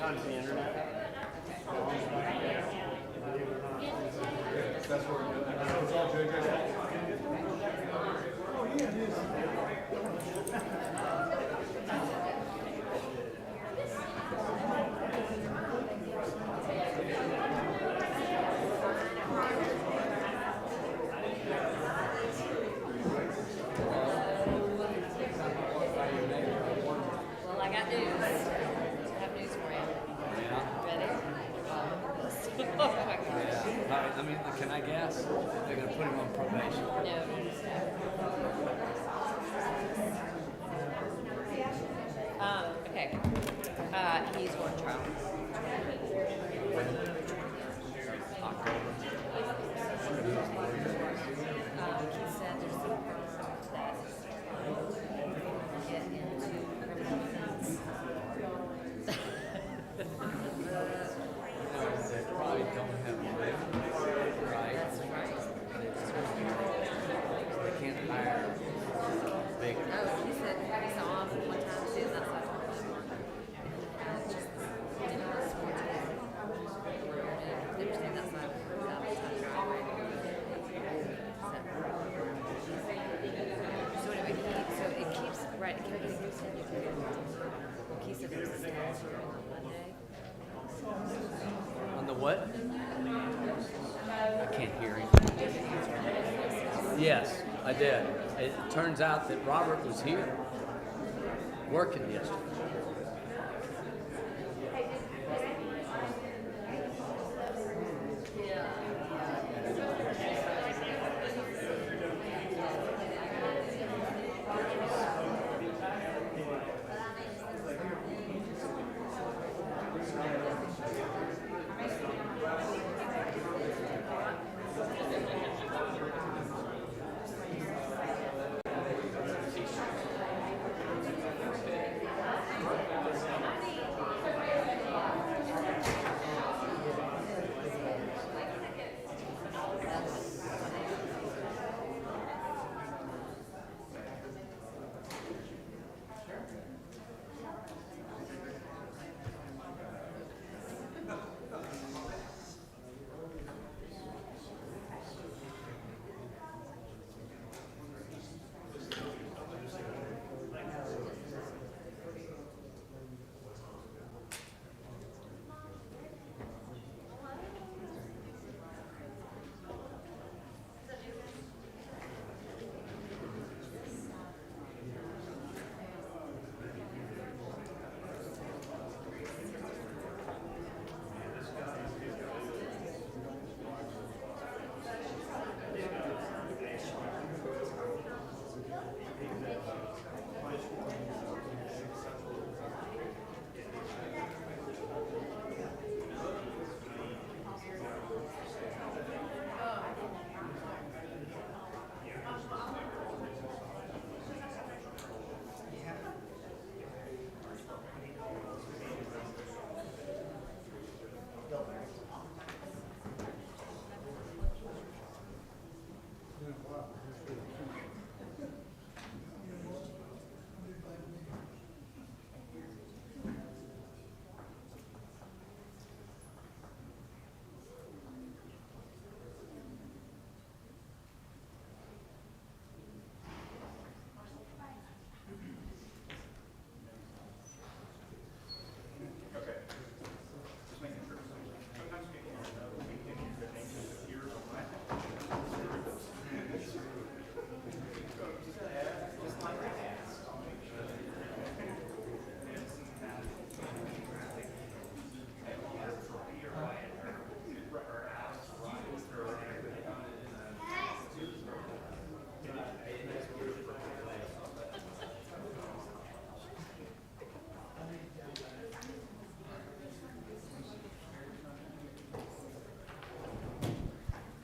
Sometimes the internet. That's where it's all JJ. Oh, yeah, it is. Well, I got news. I have news for you. Yeah. Ready? Oh my gosh. Yeah. I mean, can I guess? They're going to put him on probation. No. Okay. He's going to trial. October. He said there's some firms that get into criminal offense. They probably don't have a rate, right? That's right. They can't hire big. Oh, he said he saw off one time standing outside of the just in the sports hall. They were standing outside of the driveway. So anyway, so it keeps right. It keeps he said there was a status hearing on Monday. On the what? I can't hear him. Yes, I did. It turns out that Robert was here working yesterday.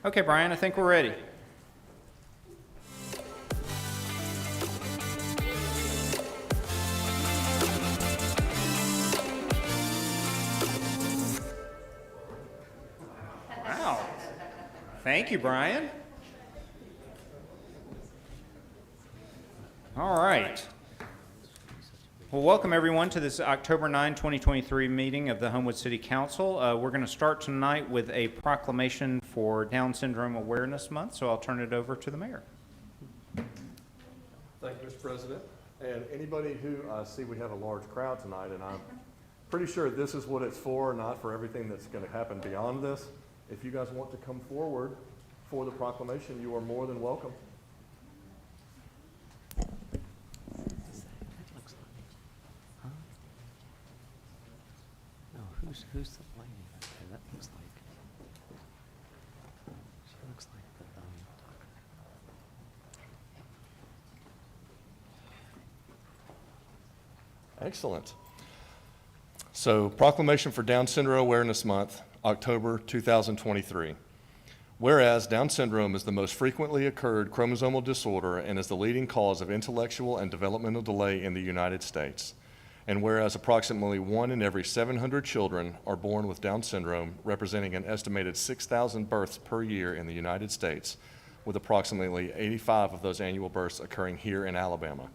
Okay, Brian, I think we're ready. Wow. Thank you, Brian. All right. Well, welcome everyone to this October 9, 2023 meeting of the Homewood City Council. We're going to start tonight with a proclamation for Down Syndrome Awareness Month, so I'll turn it over to the mayor. Thank you, Mr. President. And anybody who, see we have a large crowd tonight, and I'm pretty sure this is what it's for, not for everything that's going to happen beyond this. If you guys want to come forward for the proclamation, you are more than welcome. Who's the lady right there? That looks like, she looks like the, Excellent. So, Proclamation for Down Syndrome Awareness Month, October 2023. Whereas Down syndrome is the most frequently occurred chromosomal disorder and is the leading cause of intellectual and developmental delay in the United States. And whereas approximately 1 in every 700 children are born with Down syndrome, representing an estimated 6,000 births per year in the United States, with approximately 85 of those annual births occurring here in Alabama.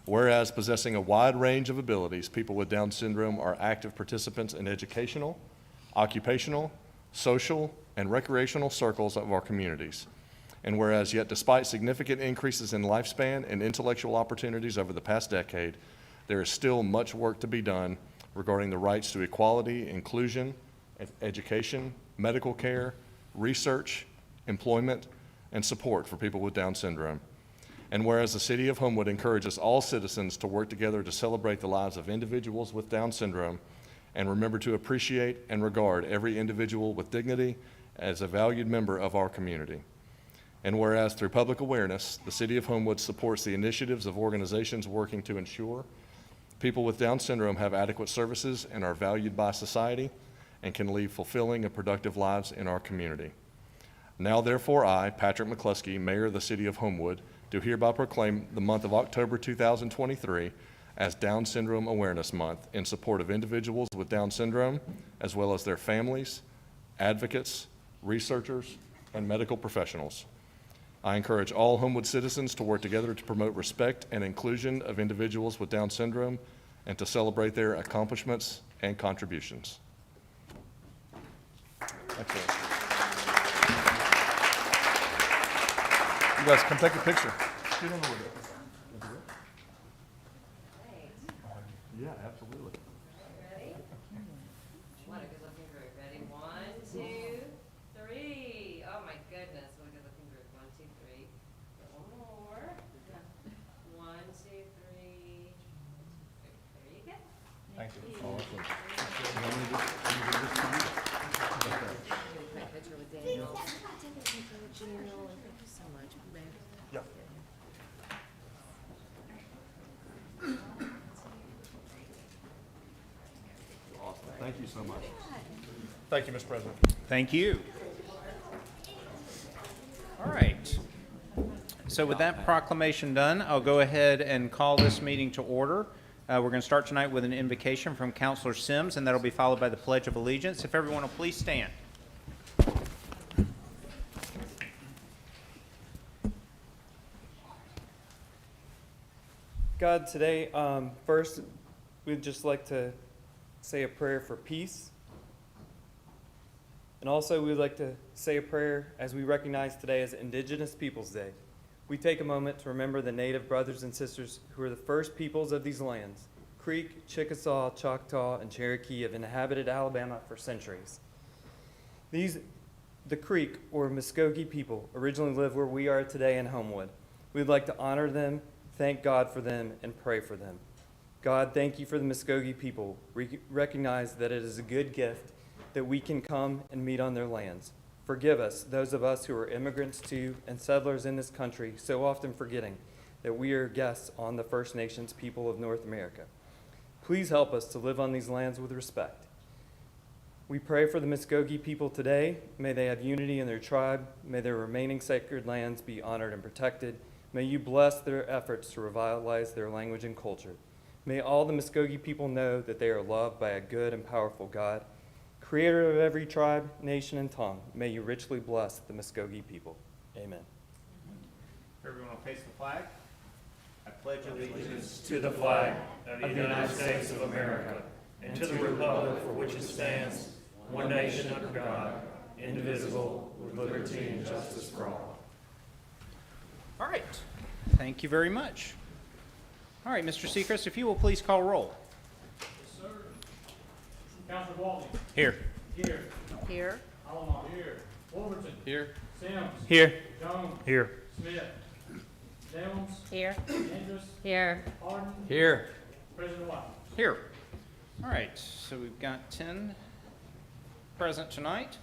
Whereas possessing a wide range of abilities, people with Down syndrome are active participants in educational, occupational, social, and recreational circles of our communities. And whereas yet despite significant increases in lifespan and intellectual opportunities over the past decade, there is still much work to be done regarding the rights to equality, inclusion, education, medical care, research, employment, and support for people with Down syndrome. And whereas the City of Homewood encourages all citizens to work together to celebrate the lives of individuals with Down syndrome and remember to appreciate and regard every individual with dignity as a valued member of our community. And whereas through public awareness, the City of Homewood supports the initiatives of organizations working to ensure people with Down syndrome have adequate services and are valued by society and can lead fulfilling and productive lives in our community. Now therefore I, Patrick McCluskey, Mayor of the City of Homewood, do hereby proclaim the month of October 2023 as Down Syndrome Awareness Month in support of individuals with Down syndrome, as well as their families, advocates, researchers, and medical professionals. I encourage all Homewood citizens to work together to promote respect and inclusion of individuals with Down syndrome and to celebrate their accomplishments and contributions. Excellent. You guys come take a picture. Get in a little bit. Yeah, absolutely. Ready? What a good looking group. Ready? 1, 2, 3. Oh my goodness, what a good looking group. 1, 2, 3. One more. 1, 2, 3. There you go. Thank you. Picture with Daniel. Take a picture with Jill. Thank you so much, babe. Yeah. Awesome. Thank you so much. Thank you, Mr. President. Thank you. All right. So with that proclamation done, I'll go ahead and call this meeting to order. We're going to start tonight with an invocation from Counselor Sims, and that'll be followed by the Pledge of Allegiance. If everyone will please stand. God, today, first, we'd just like to say a prayer for peace. And also, we'd like to say a prayer as we recognize today as Indigenous Peoples Day. We take a moment to remember the Native brothers and sisters who are the first peoples of these lands. Creek, Chickasaw, Choctaw, and Cherokee have inhabited Alabama for centuries. The Creek, or Muskogee people, originally lived where we are today in Homewood. We'd like to honor them, thank God for them, and pray for them. God, thank you for the Muskogee people. We recognize that it is a good gift that we can come and meet on their lands. Forgive us, those of us who are immigrants to and settlers in this country, so often forgetting that we are guests on the First Nations people of North America. Please help us to live on these lands with respect. We pray for the Muskogee people today. May they have unity in their tribe. May their remaining sacred lands be honored and protected. May you bless their efforts to revitalize their language and culture. May all the Muskogee people know that they are loved by a good and powerful God, Creator of every tribe, nation, and tongue. May you richly bless the Muskogee people. Amen. Everyone will face the flag. I to the flag of the United States of America and to the republic for which it stands, one nation under God, indivisible, with liberty and justice for all. All right. Thank you very much. All right, Mr. Seacrest, if you will please call roll. Yes, sir. Counselor Walton. Here. Here. Here. Allen. Here. Wolverton. Here. Sims. Here. Jones. Here. Smith. Downs. Here. Andrus. Here. Harden. Here. President White. Here. All right, so we've got 10 present tonight.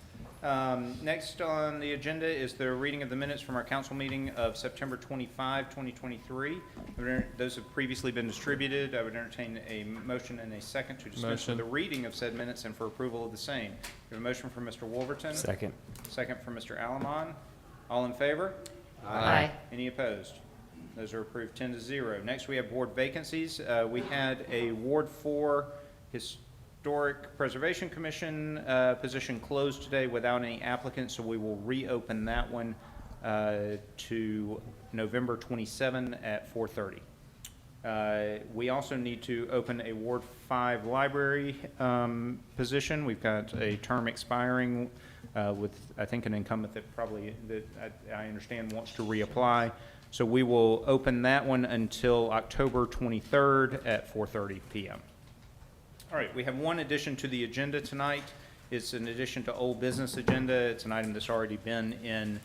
Next on the agenda is the reading of the minutes from our council meeting of September 25, 2023. Those have previously been distributed. I would entertain a motion and a second to dispense with the reading of said minutes and for approval of the same. We have a motion from Mr. Wolverton. Second. Second from Mr. Alamon. All in favor? Aye. Any opposed? Those are approved 10-0. Next, we have board vacancies. We had a Ward 4 Historic Preservation Commission position closed today without any applicants, so we will reopen that one to November 27 at 4:30. We also need to open a Ward 5 library position. We've got a term expiring with, I think, an incumbent that probably, I understand, wants to reapply. So we will open that one until October 23rd at 4:30 p.m. All right, we have one addition to the agenda tonight. It's an addition to old business agenda. It's an item that's already been in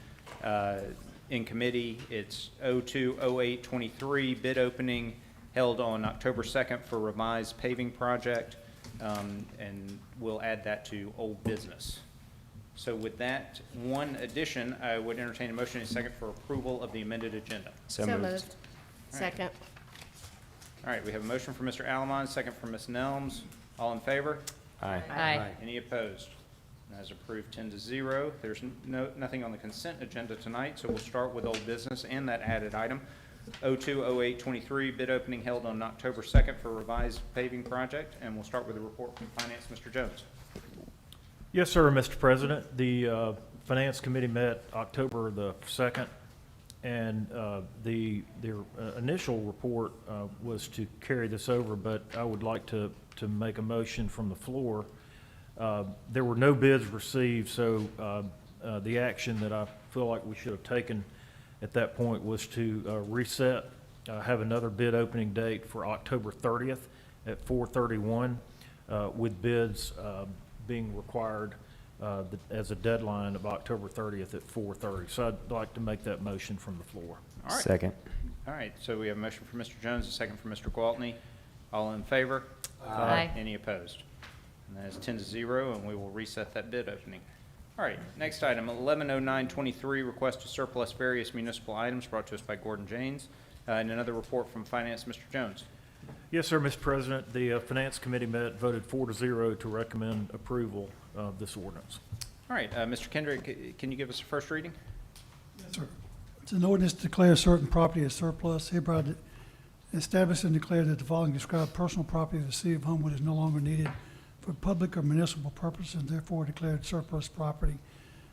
committee. It's 02-08-23 bid opening held on October 2nd for revised paving project, and we'll add that to old business. So with that one addition, I would entertain a motion and a second for approval of the amended agenda. So moved. Second. All right, we have a motion from Mr. Alamon, second from Ms. Nelms. All in favor? Aye. Aye. Any opposed? And that is approved 10-0. There's nothing on the consent agenda tonight, so we'll start with old business and that added item. 02-08-23 bid opening held on October 2nd for revised paving project, and we'll start with a report from Finance, Mr. Jones. Yes, sir, Mr. President. The Finance Committee met October the 2nd, and their initial report was to carry this over, but I would like to make a motion from the floor. There were no bids received, so the action that I feel like we should have taken at that point was to reset, have another bid opening date for October 30th at 4:31, with bids being required as a deadline of October 30th at 4:30. So I'd like to make that motion from the floor. All right. Second. All right, so we have a motion for Mr. Jones, a second for Mr. Gwaltney. All in favor? Aye. Any opposed? And that is 10-0, and we will reset that bid opening. All right, next item, 110923, request to surplus various municipal items brought to us by Gordon Janes. And another report from Finance, Mr. Jones. Yes, sir, Mr. President. The Finance Committee met, voted 4-0 to recommend approval of this ordinance. All right, Mr. Kendrick, can you give us a first reading? Yes, sir. It's an ordinance to declare certain property as surplus, hereby establish and declare that the following described personal property of the city of Homewood is no longer needed for public or municipal purposes, and therefore declared surplus property.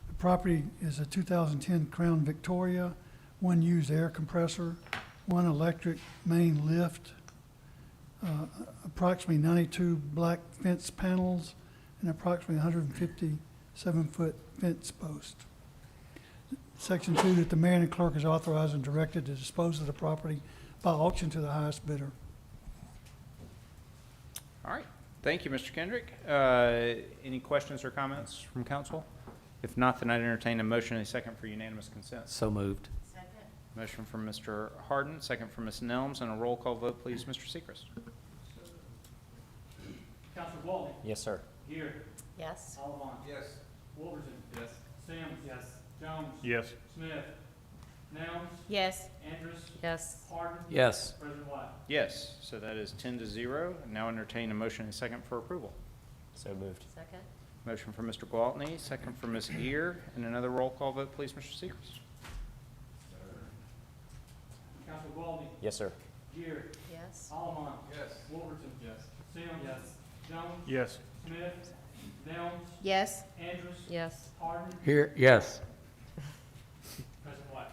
The property is a 2010 Crown Victoria, one used air compressor, one electric main lift, approximately 92 black fence panels, and approximately 157-foot fence post. Section 2, that the mayor and clerk is authorized and directed to dispose of the property by auction to the highest bidder. All right, thank you, Mr. Kendrick. Any questions or comments from council? If not, then I'd entertain a motion and a second for unanimous consent. So moved. Motion from Mr. Harden, second from Ms. Nelms, and a roll call vote, please, Mr. Seacrest. Counselor Walton. Yes, sir. Here. Yes. Allen. Yes. Wolverton. Yes. Sims. Yes. Jones. Yes. Smith. Nelms. Yes. Andrus. Yes. Harden. Yes. President White. Yes, so that is 10-0. Now entertain a motion and a second for approval. So moved. Second. Motion from Mr. Gwaltney, second from Ms. Gear, and another roll call vote, please, Mr. Seacrest. Counselor Walton. Yes, sir. Here. Yes. Allen. Yes. Wolverton. Yes. Sims. Yes. Jones. Yes. Smith. Nelms. Yes. Andrus. Yes. Harden. Here, yes. President White.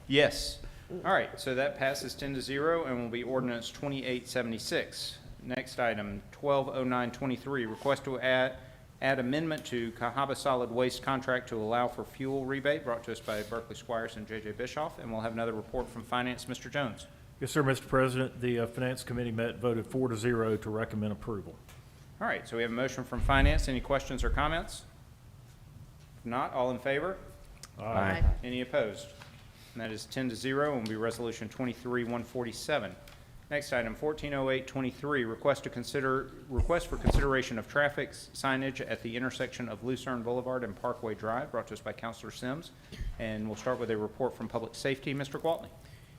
Yes, All right, so that passes 10-0 and will be ordinance 2876. Next item, 120923, request to add amendment to Cahaba Solid Waste contract to allow for fuel rebate, brought to us by Berkeley Squires and J.J. Bischoff, and we'll have another report from Finance. Mr. Jones. Yes, sir, Mr. President. The Finance Committee met, voted 4-0 to recommend approval. All right, so we have a motion from Finance. Any questions or comments? If not, all in favor? Aye. Any opposed? And that is 10-0 and will be Resolution 23-147. Next item, 140823, request for consideration of traffic signage at the intersection of Lucerne Boulevard and Parkway Drive, brought to us by Councilor Sims. And we'll start with a report from Public Safety. Mr. Gwaltney.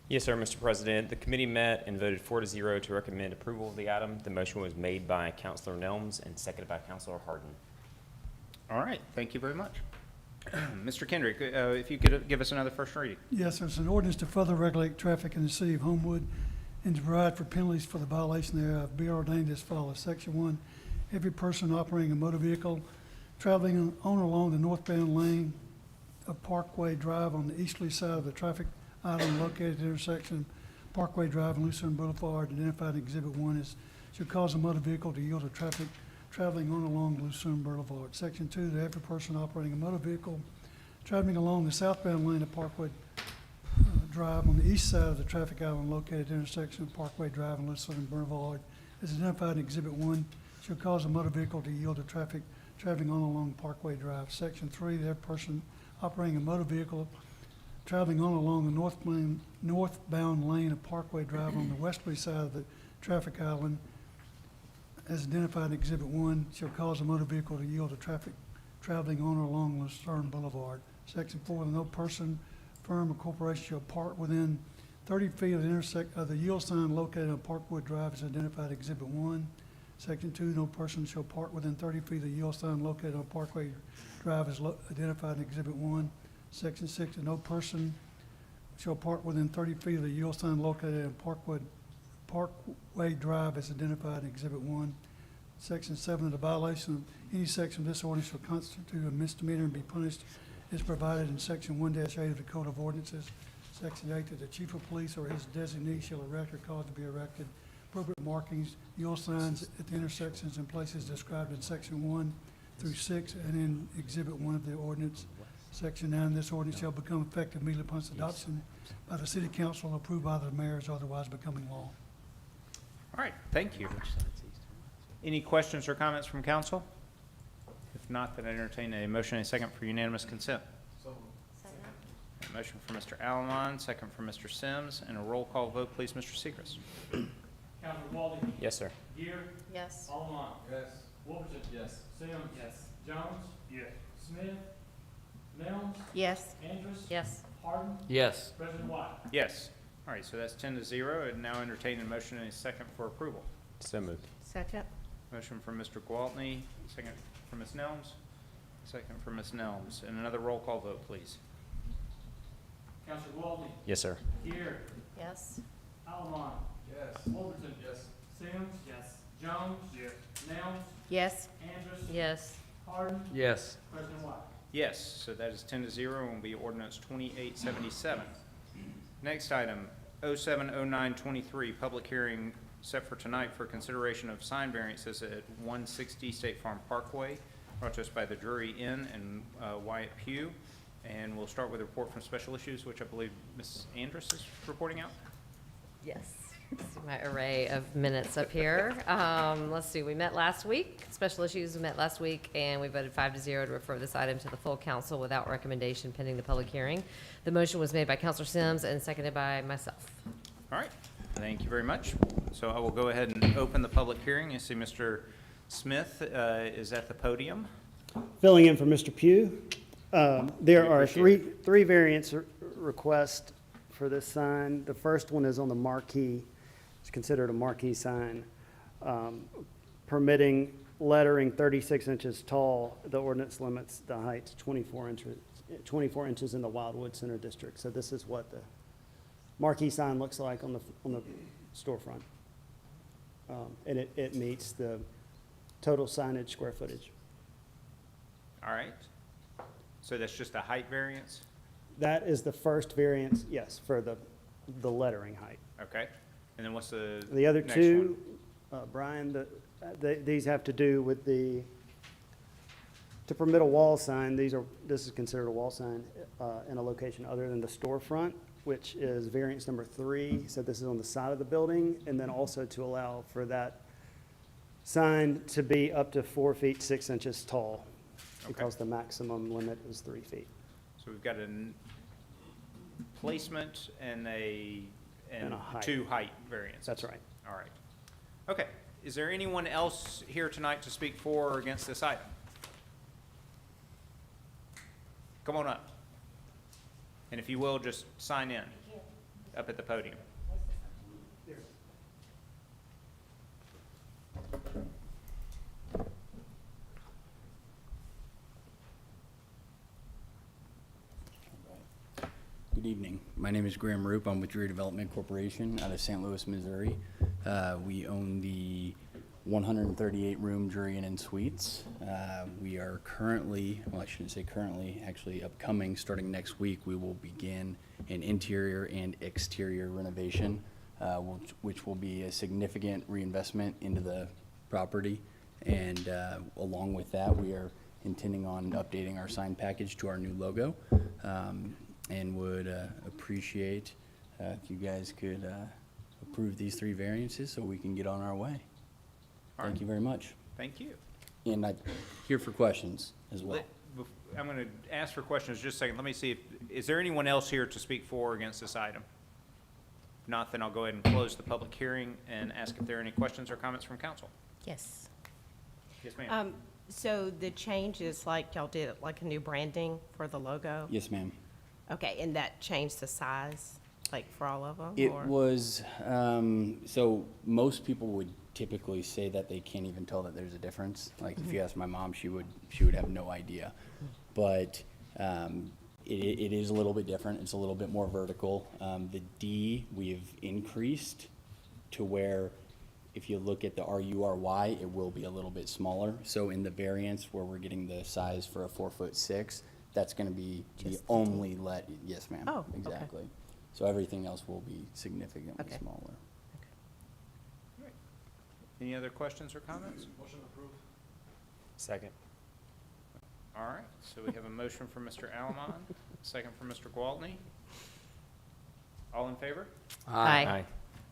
Yes, sir, Mr. President. The committee met and voted 4-0 to recommend approval of the item. The motion was made by Councilor Nelms and seconded by Councilor Harden. All right, thank you very much. Mr. Kendrick, if you could give us another first reading. Yes, there's an ordinance to further regulate traffic in the city of Homewood and to provide for penalties for the violation thereof. Be ordained as follows. Section 1, every person operating a motor vehicle traveling on or along the northbound lane of Parkway Drive on the easterly side of the traffic island located at the intersection of Parkway Drive and Lucerne Boulevard, identified in Exhibit 1, should cause a motor vehicle to yield to traffic traveling on or along Lucerne Boulevard. Section 2, that every person operating a motor vehicle traveling along the southbound lane of Parkway Drive on the east side of the traffic island located at the intersection of Parkway Drive and Lucerne Boulevard, as identified in Exhibit 1, should cause a motor vehicle to yield to traffic traveling on or along Parkway Drive. Section 3, that every person operating a motor vehicle traveling on or along the northbound lane of Parkway Drive on the westerly side of the traffic island, as identified in Exhibit 1, shall cause a motor vehicle to yield to traffic traveling on or along Lucerne Boulevard. Section 4, no person, firm, or corporation shall park within 30 feet of the yield sign located on Parkwood Drive, as identified in Exhibit 1. Section 2, no person shall park within 30 feet of the yield sign located on Parkway Drive, as identified in Exhibit 1. Section 6, no person shall park within 30 feet of the yield sign located on Parkway Drive, as identified in Exhibit 1. Section 7, the violation of any section of this ordinance shall constitute a misdemeanor and be punished as provided in Section 1-8 of the Code of Ordinances. Section 8, that the chief of police or his designee shall erect or cause to be erected appropriate markings, yield signs at the intersections and places described in Section 1 through 6 and in Exhibit 1 of the ordinance. Section 9, this ordinance shall become effective immediately upon its adoption by the city council and approved by the mayor, as otherwise becoming law. All right, thank you. Any questions or comments from council? If not, then I entertain a motion and a second for unanimous consent. A motion for Mr. Allen, second for Mr. Sims, and a roll call vote, please, Mr. Seacrest. Councilor Gwaltney. Yes, sir. Gear. Yes. Allen. Yes. Wolverton. Yes. Sims. Yes. Jones. Yes. Smith. Nelms. Yes. Andrus. Yes. Harden. Yes. President White. Yes. All right, so that's 10-0, and now entertain a motion and a second for approval. So moved. Second. Motion from Mr. Gwaltney, second from Ms. Nelms, second from Ms. Nelms, and another roll call vote, please. Councilor Gwaltney. Yes, sir. Gear. Yes. Allen. Yes. Wolverton. Yes. Sims. Yes. Jones. Yes. Nelms. Yes. Andrus. Yes. Harden. Yes. President White. Yes, so that is 10-0 and will be ordinance 2877. Next item, 070923, public hearing set for tonight for consideration of sign variances at 160 State Farm Parkway, brought to us by the Drury Inn and Wyatt Pugh. And we'll start with a report from Special Issues, which I believe Ms. Andrus is reporting out. Yes. See my array of minutes up here. Let's see, we met last week. Special Issues met last week, and we voted 5-0 to refer this item to the full council without recommendation pending the public hearing. The motion was made by Councilor Sims and seconded by myself. All right, thank you very much. So I will go ahead and open the public hearing. You see Mr. Smith is at the podium. Filling in for Mr. Pugh. There are appreciate three variance requests for this sign. The first one is on the marquee. It's considered a marquee sign. Permitting lettering 36 inches tall. The ordinance limits the height to 24 inches in the Wildwood Center District. So this is what the marquee sign looks like on the storefront. And it meets the total signage square footage. All right. So that's just a height variance? That is the first variance, yes, for the the lettering height. Okay. And then what's the The other next two, one? Brian, these have to do with to permit a wall sign, this is considered a wall sign in a location other than the storefront, which is variance number 3. So this is on the side of the building, and then also to allow for that sign to be up to 4 feet 6 inches tall, because the maximum limit is 3 feet. So we've got a placement and And a height. 2 height variances. That's right. All right. Okay. Is there anyone else here tonight to speak for or against this item? Come on up. And if you will, just sign in up at the podium. Good evening. My name is Graham Roop. I'm with Drew Development Corporation out of St. Louis, Missouri. We own the 138-room Drury Inn and Suites. We are currently, well, I shouldn't say currently, actually upcoming, starting next week, we will begin an interior and exterior renovation, which will be a significant reinvestment into the property. And along with that, we are intending on updating our sign package to our new logo. And would appreciate if you guys could approve these 3 variances so we can get on our way. Thank you very much. Thank you. And I'm here for questions as well. I'm going to ask for questions just a second. Let me see is there anyone else here to speak for or against this item? If not, then I'll go ahead and close the public hearing and ask if there are any questions or comments from council. Yes. Yes, ma'am. So the change is like y'all did like a new branding for the logo? Yes, ma'am. Okay, and that changed the size, like for all of them? It or- was, so most people would typically say that they can't even tell that there's a difference. Like if you ask my mom, she would have no idea. But it is a little bit different. It's a little bit more vertical. The D we've increased to where if you look at the RURY, it will be a little bit smaller. So in the variance where we're getting the size for a 4'6", that's going to be the Just the only yes, ma'am. Oh, okay. Exactly. So everything else will be significantly Okay. smaller. Any other questions or comments? Motion approved. Second. All right, so we have a motion from Mr. Allamon, second from Mr. Gwaltney. All in favor? Aye.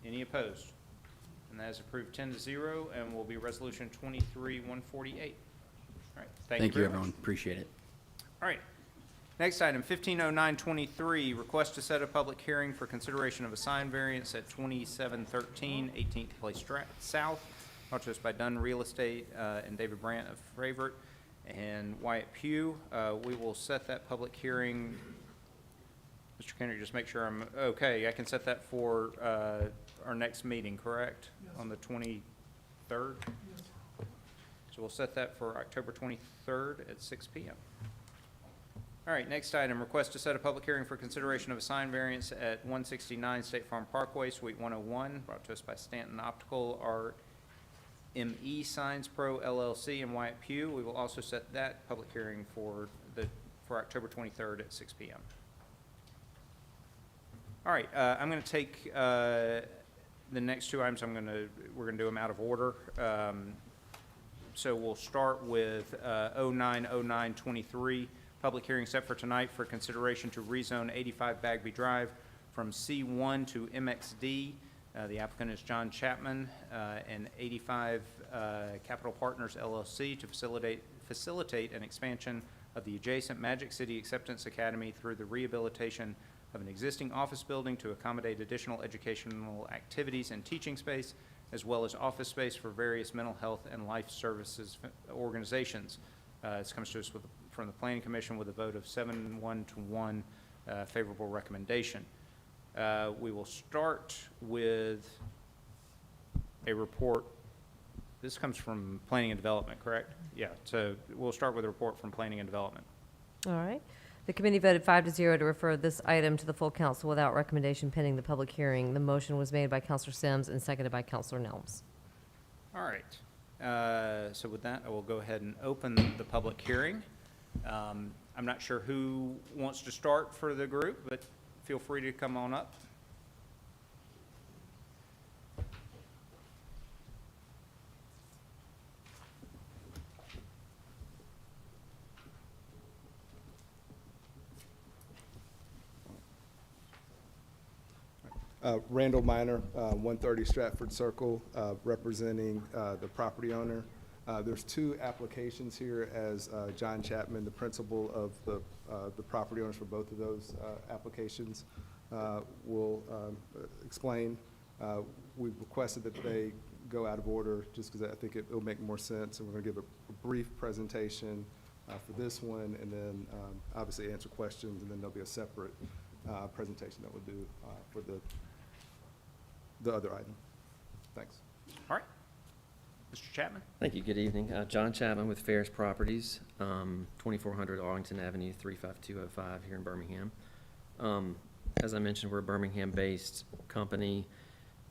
Any opposed? And that is approved 10-0 and will be resolution 23-148. All right, thank you very much. Everyone. Appreciate it. All right. Next item, 150923, request to set a public hearing for consideration of a sign variance at 2713 18th Place South, brought to us by Dunn Real Estate and David Brandt of Favorite and Wyatt Pugh. We will set that public hearing. Mr. Kennedy, just make sure I'm okay. I can set that for our next meeting, correct? Yes. On the 23rd? So we'll set that for October 23rd at 6 p.m. All right, next item, request to set a public hearing for consideration of a sign variance at 169 State Farm Parkway, Suite 101, brought to us by Stanton Optical, RME Signs Pro LLC, and Wyatt Pugh. We will also set that public hearing for October 23rd at 6 p.m. All right, I'm going to take the next 2 items. We're going to do them out of order. So we'll start with 090923. Public hearing set for tonight for consideration to rezone 85 Bagby Drive from C1 to MXD. The applicant is John Chapman and 85 Capital Partners LLC to facilitate an expansion of the adjacent Magic City Acceptance Academy through the rehabilitation of an existing office building to accommodate additional educational activities and teaching space, as well as office space for various mental health and life services organizations. This comes to us from the Planning Commission with a vote of 7-1 to 1 favorable recommendation. We will start with a report. This comes from Planning and Development, correct? Yeah, so we'll start with a report from Planning and Development. All right. The committee voted 5-0 to refer this item to the full council without recommendation pending the public hearing. The motion was made by Counselor Sims and seconded by Counselor Nelms. All right. So with that, I will go ahead and open the public hearing. I'm not sure who wants to start for the group, but feel free to come on up. Randall Minor, 130 Stratford Circle, representing the property owner. There's two applications here, as John Chapman, the principal of the property owners for both of those applications, will explain. We've requested that they go out of order just because I think it'll make more sense, and we're going to give a brief presentation for this one, and then obviously answer questions, and then there'll be a separate presentation that we'll do for the other item. Thanks. All right. Mr. Chapman? Thank you. Good evening. John Chapman with Ferris Properties, 2400 Arlington Avenue, 35205 here in Birmingham. As I mentioned, we're a Birmingham-based company.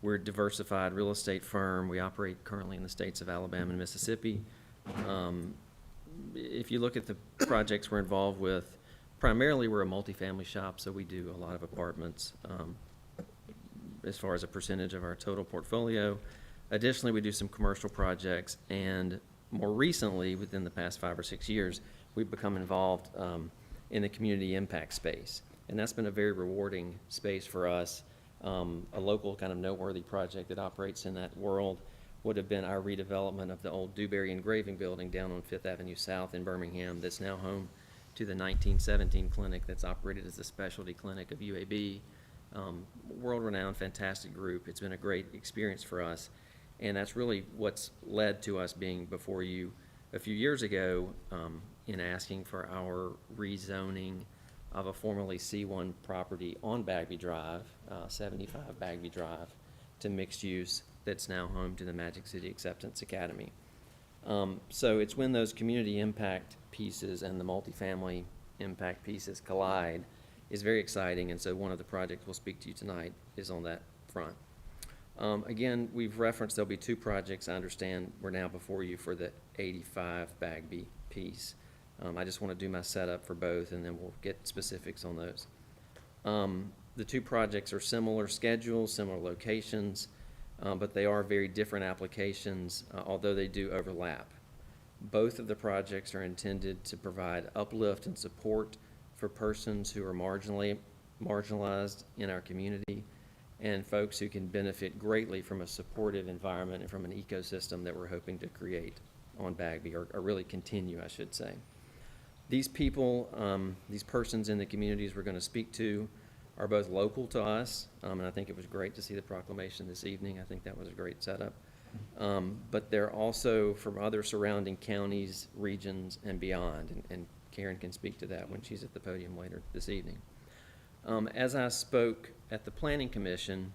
We're a diversified real estate firm. We operate currently in the states of Alabama and Mississippi. If you look at the projects we're involved with, primarily we're a multifamily shop, so we do a lot of apartments as far as a percentage of our total portfolio. Additionally, we do some commercial projects, and more recently, within the past 5 or 6 years, we've become involved in the community impact space. And that's been a very rewarding space for us. A local kind of noteworthy project that operates in that world would have been our redevelopment of the old Dewberry Engraving Building down on 5th Avenue South in Birmingham, that's now home to the 1917 clinic that's operated as a specialty clinic of UAB. World-renowned, fantastic group. It's been a great experience for us. And that's really what's led to us being before you a few years ago in asking for our rezoning of a formerly C1 property on Bagby Drive, 75 Bagby Drive, to mixed use that's now home to the Magic City Acceptance Academy. So it's when those community impact pieces and the multifamily impact pieces collide is very exciting, and so one of the projects we'll speak to you tonight is on that front. Again, we've referenced there'll be two projects. I understand we're now before you for the 85 Bagby piece. I just want to do my setup for both, and then we'll get specifics on those. The two projects are similar schedules, similar locations, but they are very different applications, although they do overlap. Both of the projects are intended to provide uplift and support for persons who are marginalized in our community, and folks who can benefit greatly from a supportive environment and from an ecosystem that we're hoping to create on Bagby, or really continue, I should say. These people, these persons in the communities we're going to speak to are both local to us, and I think it was great to see the proclamation this evening. I think that was a great setup. But they're also from other surrounding counties, regions, and beyond, and Karen can speak to that when she's at the podium later this evening. As I spoke at the Planning Commission,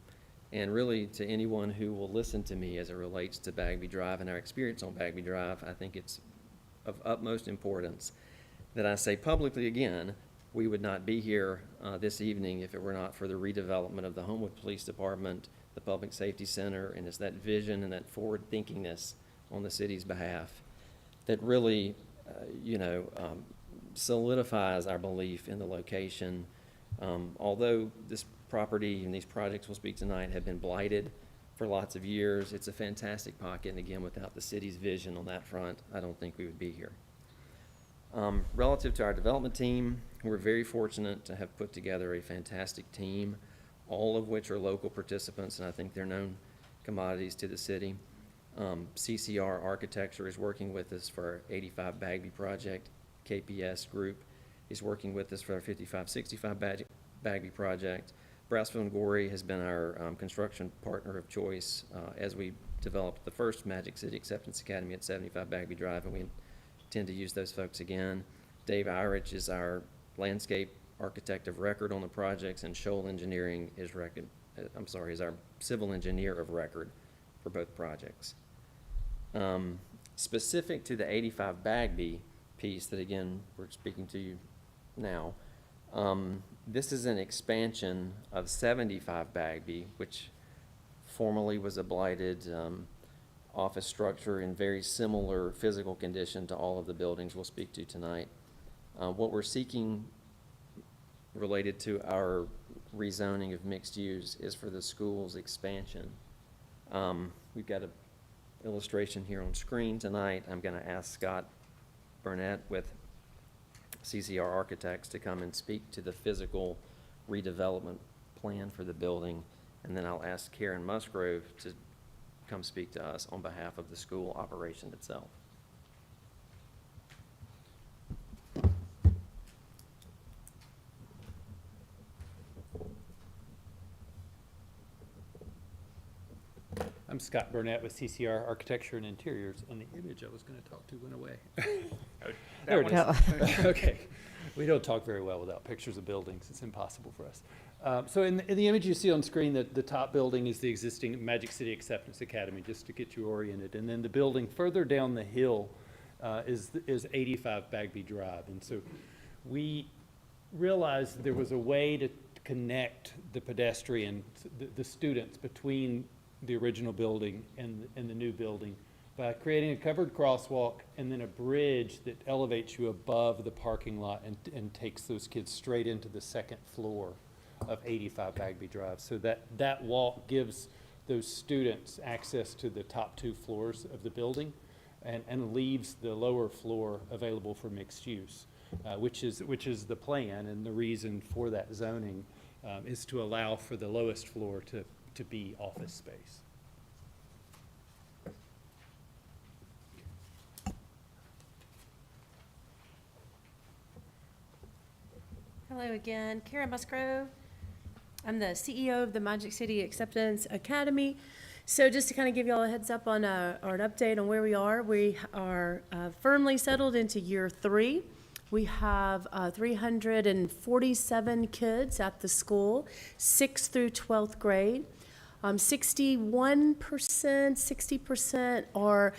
and really to anyone who will listen to me as it relates to Bagby Drive and our experience on Bagby Drive, I think it's of utmost importance that I say publicly again, we would not be here this evening if it were not for the redevelopment of the Homewood Police Department, the Public Safety Center, and it's that vision and that forward-thinkingness on the city's behalf that really, solidifies our belief in the location. Although this property and these projects we'll speak tonight have been blighted for lots of years, it's a fantastic pocket, and again, without the city's vision on that front, I don't think we would be here. Relative to our development team, we're very fortunate to have put together a fantastic team, all of which are local participants, and I think they're known commodities to the city. CCR Architecture is working with us for our 85 Bagby project. KPS Group is working with us for our 55-65 Bagby project. Brasfield & Gorey has been our construction partner of choice as we developed the first Magic City Acceptance Academy at 75 Bagby Drive, and we intend to use those folks again. Dave Irich is our landscape architect of record on the projects, and Scholl Engineering is our civil engineer of record for both projects. Specific to the 85 Bagby piece that, again, we're speaking to you now, this is an expansion of 75 Bagby, which formerly was a blighted office structure in very similar physical condition to all of the buildings we'll speak to tonight. What we're seeking related to our rezoning of mixed use is for the school's expansion. We've got an illustration here on screen tonight. I'm going to ask Scott Burnett with CCR Architects to come and speak to the physical redevelopment plan for the building And then I'll ask Karen Musgrove to come speak to us on behalf of the school operation itself. I'm Scott Burnett with CCR Architecture and Interiors, and the image I was going to talk to went away. There it is. Okay. We don't talk very well without pictures of buildings. It's impossible for us. So in the image you see on screen, the top building is the existing Magic City Acceptance Academy, just to get you oriented. And then the building further down the hill is 85 Bagby Drive. And so we realized there was a way to connect the pedestrian, the students between the original building and the new building by creating a covered crosswalk and then a bridge that elevates you above the parking lot and takes those kids straight into the second floor of 85 Bagby Drive. So that walk gives those students access to the top 2 floors of the building and leaves the lower floor available for mixed use, which is the plan, and the reason for that zoning is to allow for the lowest floor to be office space. Hello again, Karen Musgrove. I'm the CEO of the Magic City Acceptance Academy. So just to kind of give you all a heads up on or an update on where we are firmly settled into year 3. We have 347 kids at the school, 6th through 12th grade. 61%, 60% are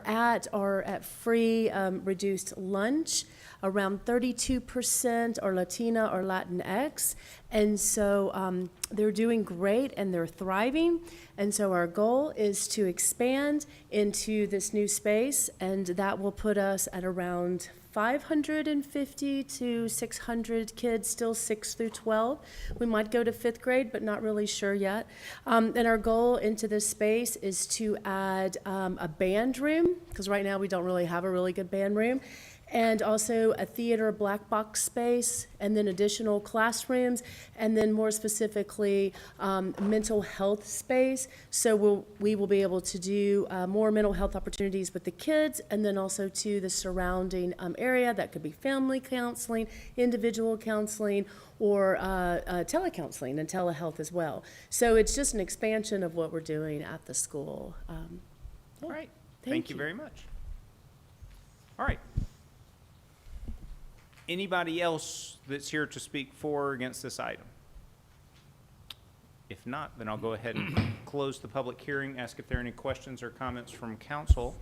at free reduced lunch. Around 32% are Latina or Latinx. And so they're doing great and they're thriving. And so our goal is to expand into this new space, and that will put us at around 550 to 600 kids, still 6 through 12. We might go to 5th grade, but not really sure yet. And our goal into this space is to add a band room, because right now we don't really have a really good band room, and also a theater black box space, and then additional classrooms, and then more specifically, mental health space. So we will be able to do more mental health opportunities with the kids, and then also to the surrounding area. That could be family counseling, individual counseling, or telecounseling and telehealth as well. So it's just an expansion of what we're doing at the school. All right. Thank you very much. All right. Anybody else that's here to speak for or against this item? If not, then I'll go ahead and close the public hearing, ask if there are any questions or comments from council.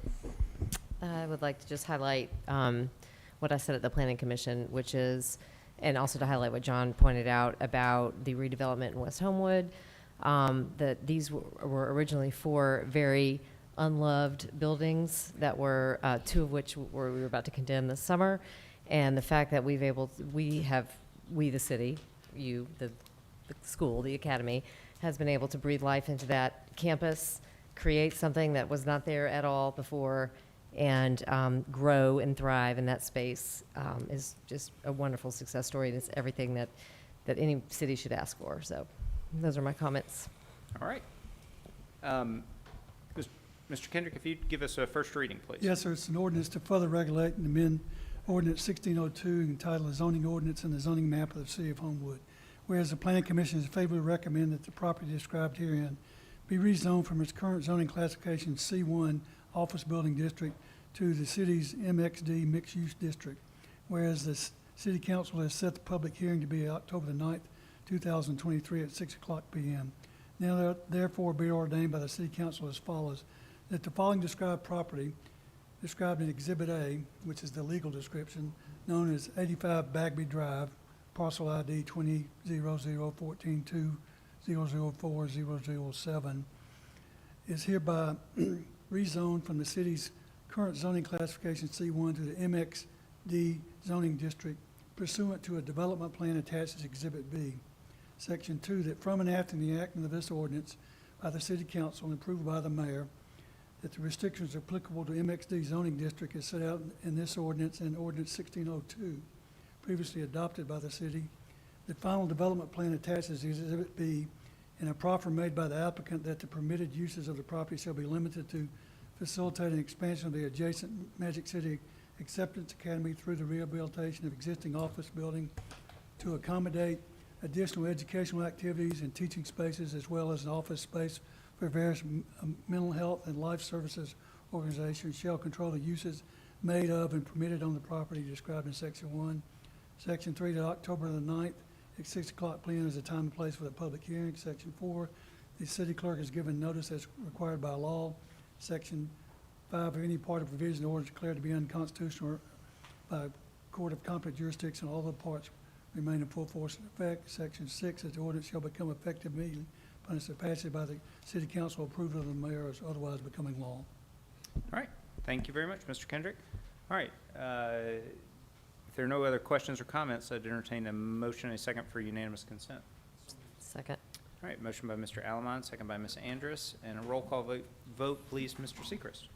I would like to just highlight what I said at the Planning Commission, which is, and also to highlight what John pointed out about the redevelopment in West Homewood, that these were originally 4 very unloved buildings that were, 2 of which we were about to condemn this summer. And the fact that we, the city, the school, the academy, has been able to breathe life into that campus, create something that was not there at all before, and grow and thrive in that space is just a wonderful success story. And it's everything that any city should ask for. So those are my comments. All right. Mr. Kendrick, if you'd give us a first reading, please. Yes, sir. It's an ordinance to further regulate and amend Ordinance 1602 entitled a zoning ordinance and the zoning map of the city of Homewood. Whereas the Planning Commission is favorably recommend that the property described herein be rezoned from its current zoning classification C1 Office Building District to the city's MXD Mixed Use District. Whereas the City Council has set the public hearing to be October the 9th, 2023 at 6 o'clock p.m. Now therefore be ordained by the City Council as follows, that the following described property described in Exhibit A, which is the legal description, known as 85 Bagby Drive, parcel ID 20001420040007, is hereby rezoned from the city's current zoning classification C1 to the MXD zoning district pursuant to a development plan attached as Exhibit B. Section 2, that from and after the enactment of this ordinance by the City Council and approved by the mayor, that the restrictions applicable to MXD zoning district is set out in this ordinance and Ordinance 1602, previously adopted by the city. The final development plan attaches Exhibit B and a proffer made by the applicant that the permitted uses of the property shall be limited to facilitating expansion of the adjacent Magic City Acceptance Academy through the rehabilitation of existing office building to accommodate additional educational activities and teaching spaces, as well as an office space for various mental health and life services organizations shall control the uses made of and permitted on the property described in Section 1. Section 3, to October the 9th at 6 o'clock p.m. is the time and place for the public hearing. Section 4, the city clerk is given notice as required by law. Section 5, if any part of provision or ordinance declared to be unconstitutional by a court of competent jurisdiction, all the parts remain in full force and effect. Section 6, that the ordinance shall become effective immediately upon its passage by the city council, approved of the mayor, as otherwise becoming law. All right, thank you very much, Mr. Kendrick. All right, if there are no other questions or comments, I'd entertain a motion and a second for unanimous consent. Second. All right, motion by Mr. Alamont, second by Ms. Andrus, and a roll call vote, please, Mr. Sechrist.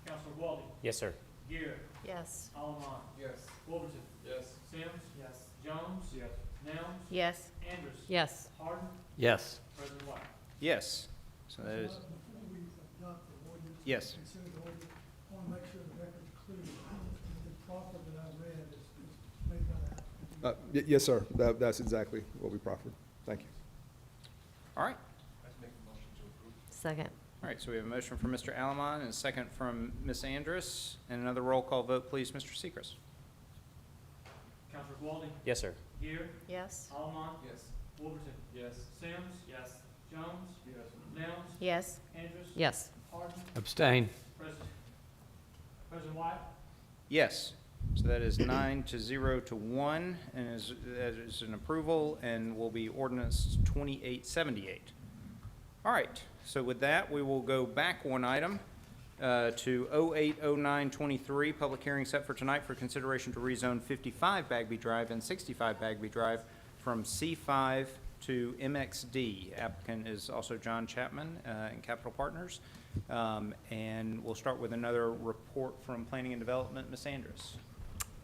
Counselor Walden. Yes, sir. Gear. Yes. Allen. Yes. Wolverton. Yes. Sims. Yes. Jones. Yes. Nelms. Yes. Andrews. Yes. Harden. Yes. President White. Yes. So that is, Before we adopt the ordinance, yes. consider the ordinance, I want to make sure the record's clear. The proffer that I read is made by the applicant. Yes, sir. That's exactly what we proffered. Thank you. All right. Second. All right, so we have a motion from Mr. Alamont and a second from Ms. Andrus, and another roll call vote, please, Mr. Sechrist. Counselor Walden. Yes, sir. Gear. Yes. Allen. Yes. Wolverton. Yes. Sims. Yes. Jones. Yes. Nelms. Yes. Andrews. Yes. Harden. Abstain. President White. Yes. So that is 9-0-1, and is an approval, and will be ordinance 2878. All right, so with that, we will go back one item to 080923, public hearing set for tonight for consideration to rezone 55 Bagby Drive and 65 Bagby Drive from C5 to MXD. Applicant is also John Chapman and Capital Partners. And we'll start with another report from Planning and Development. Ms. Andrus.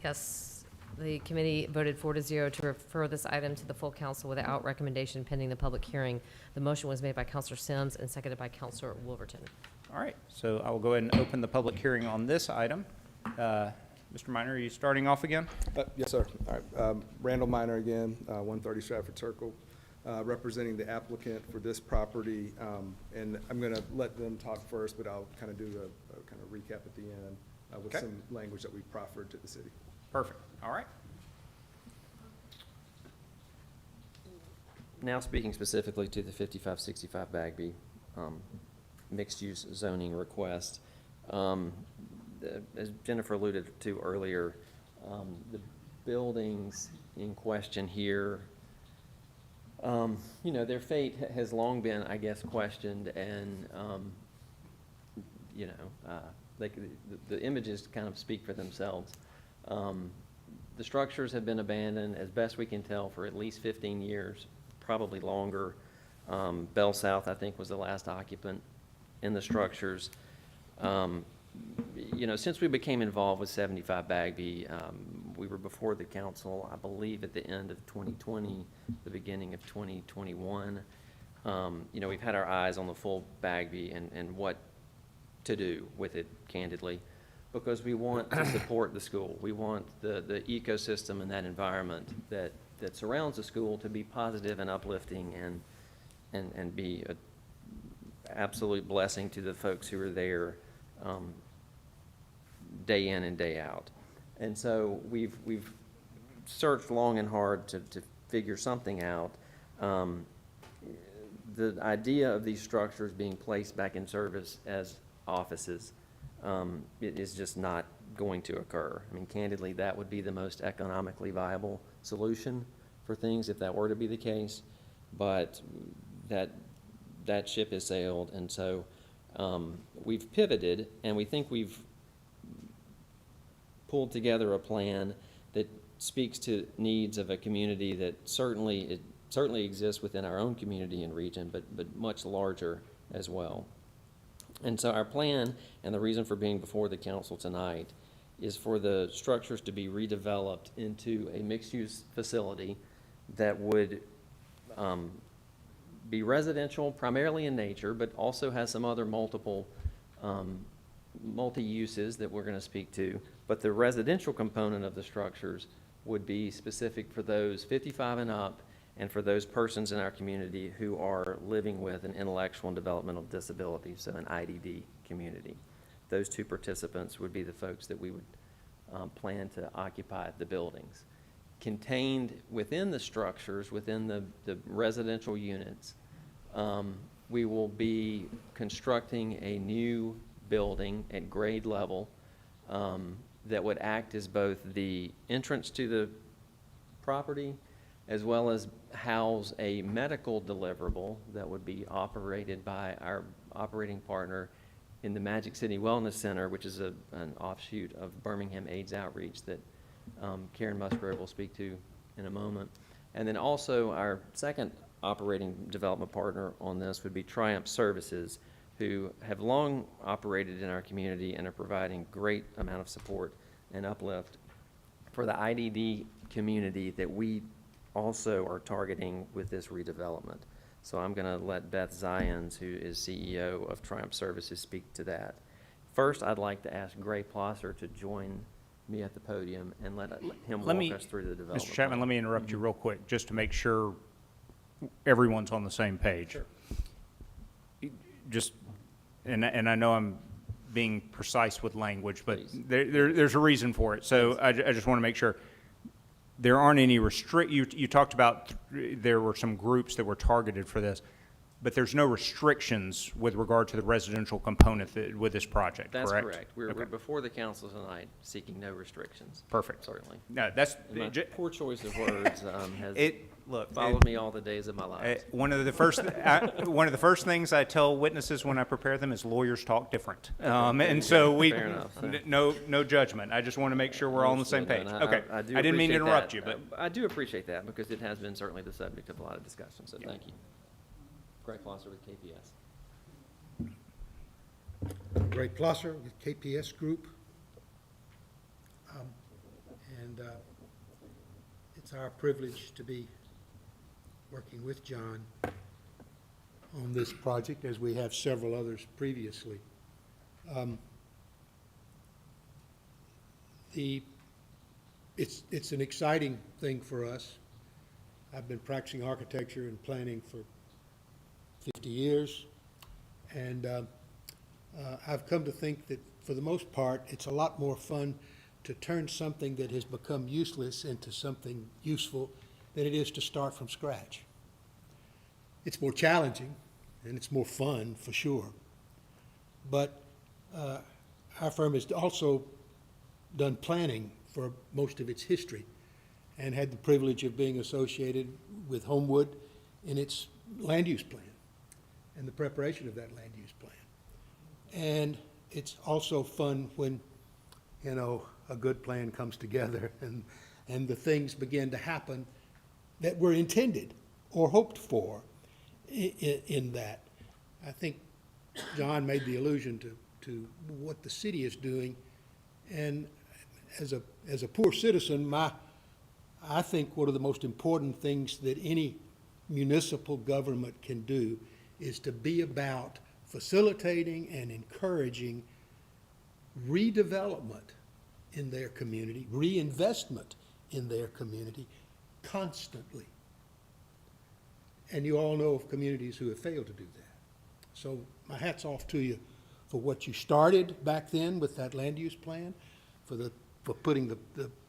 Yes, the committee voted 4-0 to refer this item to the full council without recommendation pending the public hearing. The motion was made by Counselor Sims and seconded by Counselor Wolverton. All right, so I will go ahead and open the public hearing on this item. Mr. Minor, are you starting off again? Yes, sir. All right. Randall Minor again, 130 Stratford Circle, representing the applicant for this property. And I'm going to let them talk first, but I'll kind of do a kind of recap at the end with Okay. some language that we proffered to the city. Perfect. All right. Now speaking specifically to the 5565 Bagby mixed-use zoning request. As Jennifer alluded to earlier, the buildings in question here, you know, their fate has long been, I guess, questioned, and, you know, the images kind of speak for themselves. The structures have been abandoned, as best we can tell, for at least 15 years, probably longer. Bell South, I think, was the last occupant in the structures. You know, since we became involved with 75 Bagby, we were before the council, I believe, at the end of 2020, the beginning of 2021. You know, we've had our eyes on the full Bagby and what to do with it, candidly, because we want to support the school. We want the ecosystem and that environment that surrounds the school to be positive and uplifting and be an absolute blessing to the folks who are there day in and day out. And so we've searched long and hard to figure something out. The idea of these structures being placed back in service as offices it is just not going to occur. I mean, candidly, that would be the most economically viable solution for things if that were to be the case, but that ship has sailed, and so we've pivoted, and we think we've pulled together a plan that speaks to needs of a community that certainly exists within our own community and region, but much larger as well. And so our plan, and the reason for being before the council tonight, is for the structures to be redeveloped into a mixed-use facility that would be residential primarily in nature, but also has some other multi-uses that we're going to speak to. But the residential component of the structures would be specific for those 55 and up and for those persons in our community who are living with an intellectual and developmental disability, so an IDD community. Those two participants would be the folks that we would plan to occupy the buildings. Contained within the structures, within the residential units, we will be constructing a new building at grade level that would act as both the entrance to the property as well as house a medical deliverable that would be operated by our operating partner in the Magic City Wellness Center, which is an offshoot of Birmingham AIDS Outreach that Karen Musgrove will speak to in a moment. And then also our second operating development partner on this would be Triumph Services, who have long operated in our community and are providing great amount of support and uplift for the IDD community that we also are targeting with this redevelopment. So I'm going to let Beth Zions, who is CEO of Triumph Services, speak to that. First, I'd like to ask Gray Plosser to join me at the podium and let him walk us through the development. Mr. Chapman, let me interrupt you real quick, just to make sure everyone's on the same page. Sure. Just, and I know I'm being precise with language, but there's a reason for it. So I just want to make sure. There aren't any you talked about there were some groups that were targeted for this, but there's no restrictions with regard to the residential component with this project, That's correct? correct. We're before the council tonight seeking no restrictions. Perfect. Certainly. No, that's my poor choice of words has followed me all the days of my life. One of the first things I tell witnesses when I prepare them is lawyers talk different, and so Fair enough. no judgment. I just want to make sure we're all on the same page. Okay. I didn't mean to interrupt you, but I do appreciate that because it has been certainly the subject of a lot of discussion. So thank you. Greg Plosser with KPS. Greg Plosser with KPS Group. It's our privilege to be working with John on this project, as we have several others previously. It's an exciting thing for us. I've been practicing architecture and planning for 50 years, and I've come to think that for the most part it's a lot more fun to turn something that has become useless into something useful than it is to start from scratch. It's more challenging and it's more fun for sure, but our firm has also done planning for most of its history and had the privilege of being associated with Homewood in its land use plan and the preparation of that land use plan. And it's also fun when, a good plan comes together and the things begin to happen that were intended or hoped for in that. I think John made the allusion to what the city is doing, and as a poor citizen, I think one of the most important things that any municipal government can do is to be about facilitating and encouraging redevelopment in their community, reinvestment in their community constantly. And you all know of communities who have failed to do that. So my hat's off to you for what you started back then with that land use plan, for putting the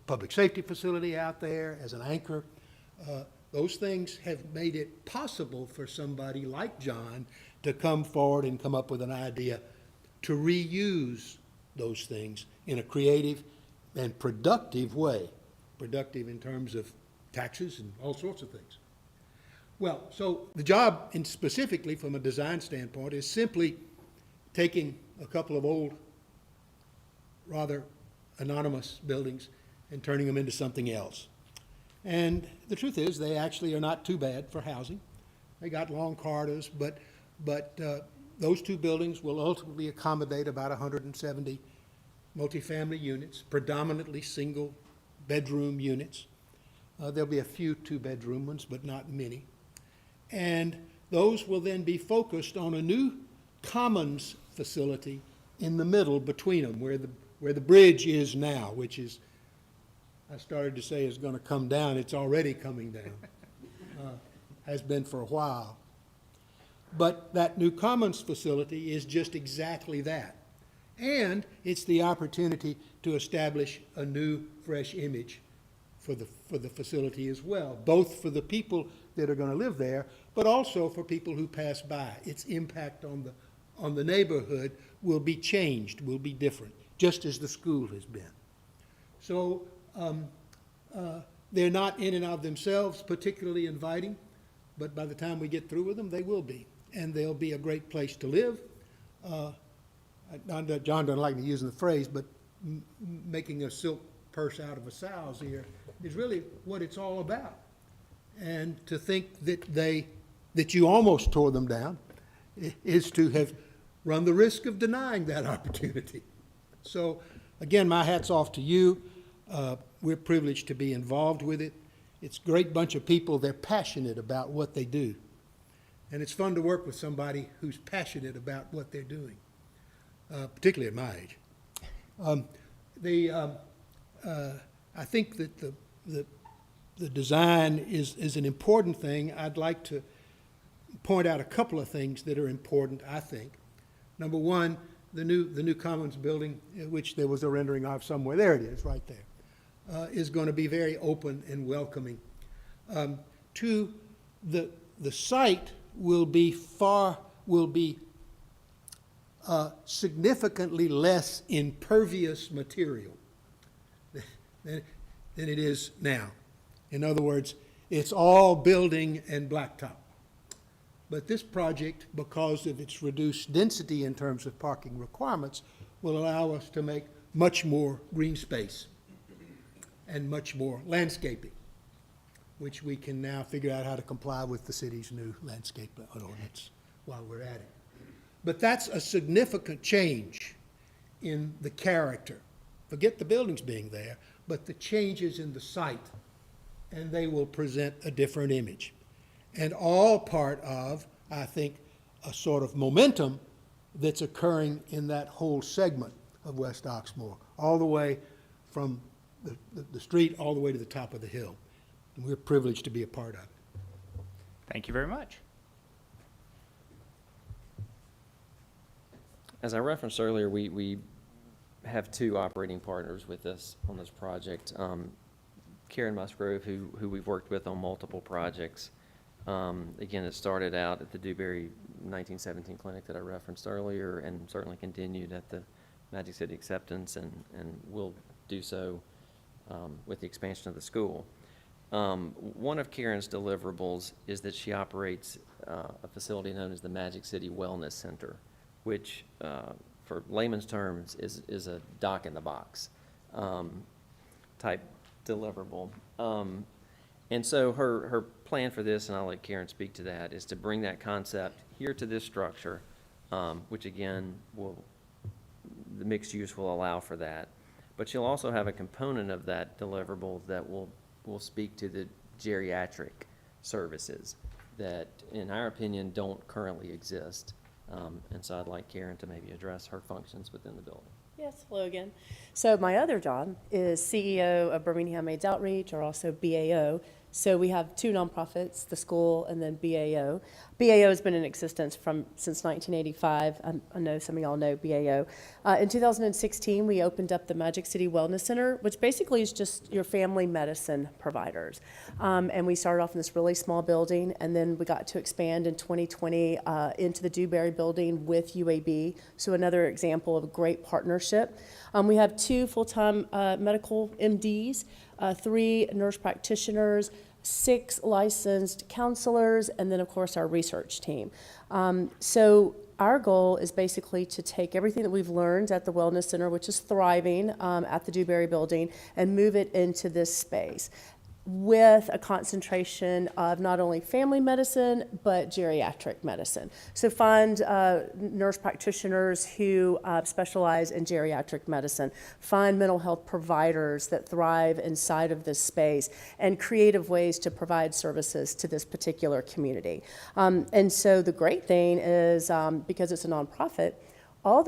public safety facility out there as an anchor. Those things have made it possible for somebody like John to come forward and come up with an idea to reuse those things in a creative and productive way, productive in terms of taxes and all sorts of things. Well, so the job, specifically from a design standpoint, is simply taking a couple of old, rather anonymous buildings and turning them into something else. And the truth is, they actually are not too bad for housing. They got long corridors, but those two buildings will ultimately accommodate about 170 multifamily units, predominantly single bedroom units. There'll be a few two-bedroom ones, but not many. And those will then be focused on a new commons facility in the middle between them, where the bridge is now, which is, I started to say is going to come down. It's already coming down. Has been for a while. But that new commons facility is just exactly that. And it's the opportunity to establish a new, fresh image for the facility as well, both for the people that are going to live there, but also for people who pass by. Its impact on the neighborhood will be changed, will be different, just as the school has been. So they're not in and of themselves particularly inviting, but by the time we get through with them, they will be. And they'll be a great place to live. John doesn't like me using the phrase, but making a silk purse out of a sow's ear is really what it's all about. And to think that you almost tore them down is to have run the risk of denying that opportunity. So again, my hat's off to you. We're privileged to be involved with it. It's a great bunch of people. They're passionate about what they do. And it's fun to work with somebody who's passionate about what they're doing, particularly at my age. I think that the design is an important thing. I'd like to point out a couple of things that are important, I think. Number one, the new Commons building, which there was a rendering of somewhere. There it is, right there. Is going to be very open and welcoming. Two, the site will be significantly less impervious material than it is now. In other words, it's all building and blacktop. But this project, because of its reduced density in terms of parking requirements, will allow us to make much more green space and much more landscaping, which we can now figure out how to comply with the city's new landscape ordinance while we're at it. But that's a significant change in the character. Forget the buildings being there, but the changes in the site, and they will present a different image. And all part of, I think, a sort of momentum that's occurring in that whole segment of West Oxmoor, all the way from the street all the way to the top of the hill. And we're privileged to be a part of it. Thank you very much. As I referenced earlier, we have two operating partners with us on this project. Karen Musgrove, who we've worked with on multiple projects. Again, it started out at the Dewberry 1917 clinic that I referenced earlier, and certainly continued at the Magic City Acceptance, and will do so with the expansion of the school. One of Karen's deliverables is that she operates a facility known as the Magic City Wellness Center, which, for layman's terms, is a dock in the box type deliverable. And so her plan for this, and I'll let Karen speak to that, is to bring that concept here to this structure, which again, the mixed use will allow for that. But she'll also have a component of that deliverable that will speak to the geriatric services that, in our opinion, don't currently exist. And so I'd like Karen to maybe address her functions within the building. Yes, hello again. So my other job is CEO of Birmingham AIDS Outreach, or also BAO. So we have two nonprofits, the school and then BAO. BAO has been in existence since 1985. I know some of y'all know BAO. In 2016, we opened up the Magic City Wellness Center, which basically is just your family medicine providers. And we started off in this really small building, and then we got to expand in 2020 into the Dewberry building with UAB. So another example of a great partnership. We have two full-time medical MDs, 3 nurse practitioners, 6 licensed counselors, and then, of course, our research team. So our goal is basically to take everything that we've learned at the Wellness Center, which is thriving at the Dewberry building, and move it into this space. with a concentration of not only family medicine, but geriatric medicine. So find nurse practitioners who specialize in geriatric medicine, find mental health providers that thrive inside of this space, and creative ways to provide services to this particular community. And so the great thing is, because it's a nonprofit, all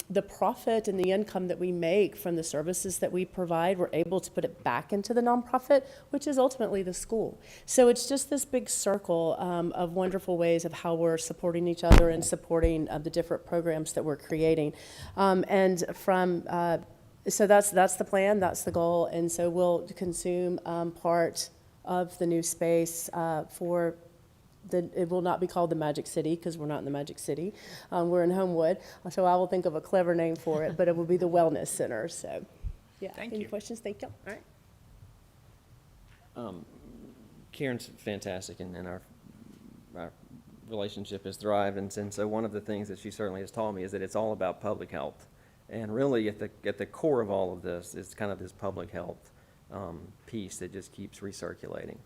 the profit and the income that we make from the services that we provide, we're able to put it back into the nonprofit, which is ultimately the school. So it's just this big circle of wonderful ways of how we're supporting each other and supporting the different programs that we're creating. So that's the plan, that's the goal, and so we'll consume part of the new space for it will not be called the Magic City because we're not in the Magic City. We're in Homewood, so I will think of a clever name for it, but it will be the Wellness Center. So, yeah. Any questions? Thank you. All right. Karen's fantastic, and our relationship has thrived. And so one of the things that she certainly has taught me is that it's all about public health. And really, at the core of all of this is kind of this public health piece that just keeps recirculating.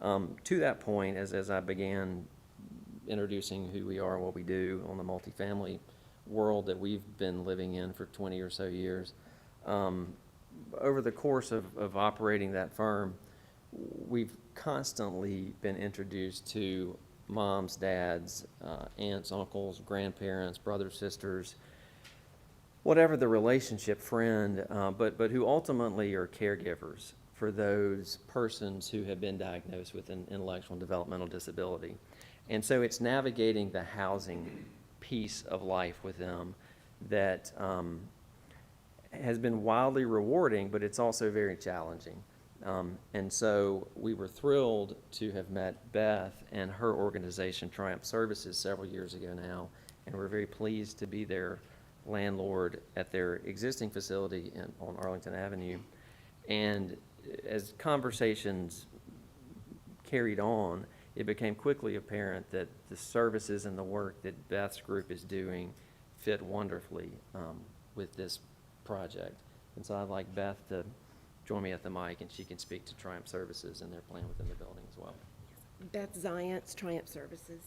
To that point, as I began introducing who we are and what we do on the multifamily world that we've been living in for 20 or so years, over the course of operating that firm, we've constantly been introduced to moms, dads, aunts, uncles, grandparents, brothers, sisters, whatever the relationship, friend, but who ultimately are caregivers for those persons who have been diagnosed with an intellectual and developmental disability. And so it's navigating the housing piece of life with them that has been wildly rewarding, but it's also very challenging. And so we were thrilled to have met Beth and her organization, Triumph Services, several years ago now, and we're very pleased to be their landlord at their existing facility on Arlington Avenue. And as conversations carried on, it became quickly apparent that the services and the work that Beth's group is doing fit wonderfully with this project. And so I'd like Beth to join me at the mic, and she can speak to Triumph Services and their plan within the building as well. Beth Zients, Triumph Services.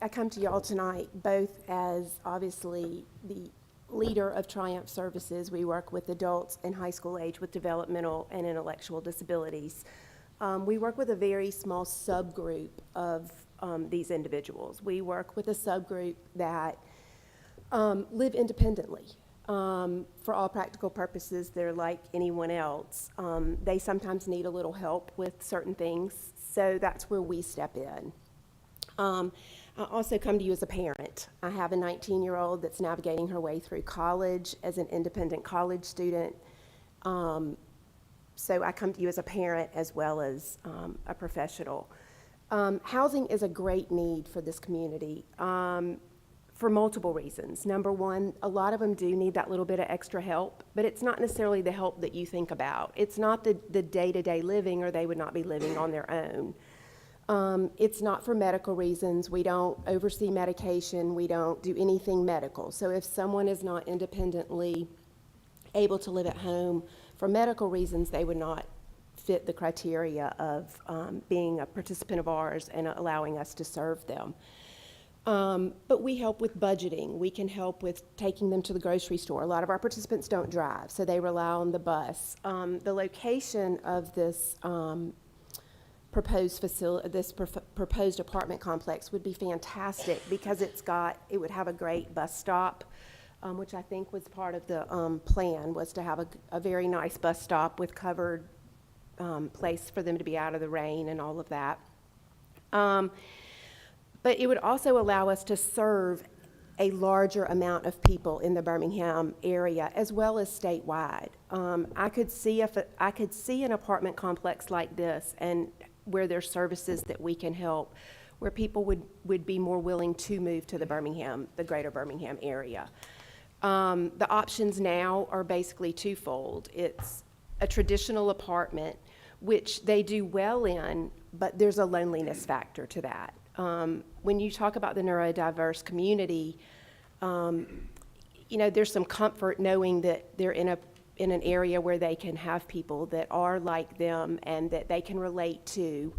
I come to y'all tonight both as obviously the leader of Triumph Services. We work with adults in high school age with developmental and intellectual disabilities. We work with a very small subgroup of these individuals. We work with a subgroup that live independently. For all practical purposes, they're like anyone else. They sometimes need a little help with certain things, so that's where we step in. I also come to you as a parent. I have a 19-year-old that's navigating her way through college as an independent college student. So I come to you as a parent as well as a professional. Housing is a great need for this community for multiple reasons. Number one, a lot of them do need that little bit of extra help, but it's not necessarily the help that you think about. It's not the day-to-day living, or they would not be living on their own. It's not for medical reasons. We don't oversee medication. We don't do anything medical. So if someone is not independently able to live at home for medical reasons, they would not fit the criteria of being a participant of ours and allowing us to serve them. But we help with budgeting. We can help with taking them to the grocery store. A lot of our participants don't drive, so they rely on the bus. The location of this proposed apartment complex would be fantastic because it would have a great bus stop, which I think was part of the plan, was to have a very nice bus stop with covered place for them to be out of the rain and all of that. But it would also allow us to serve a larger amount of people in the Birmingham area as well as statewide. I could see an apartment complex like this, and where there's services that we can help, where people would be more willing to move to the greater Birmingham area. The options now are basically twofold. It's a traditional apartment, which they do well in, but there's a loneliness factor to that. When you talk about the neurodiverse community, you know, there's some comfort knowing that they're in an area where they can have people that are like them and that they can relate to.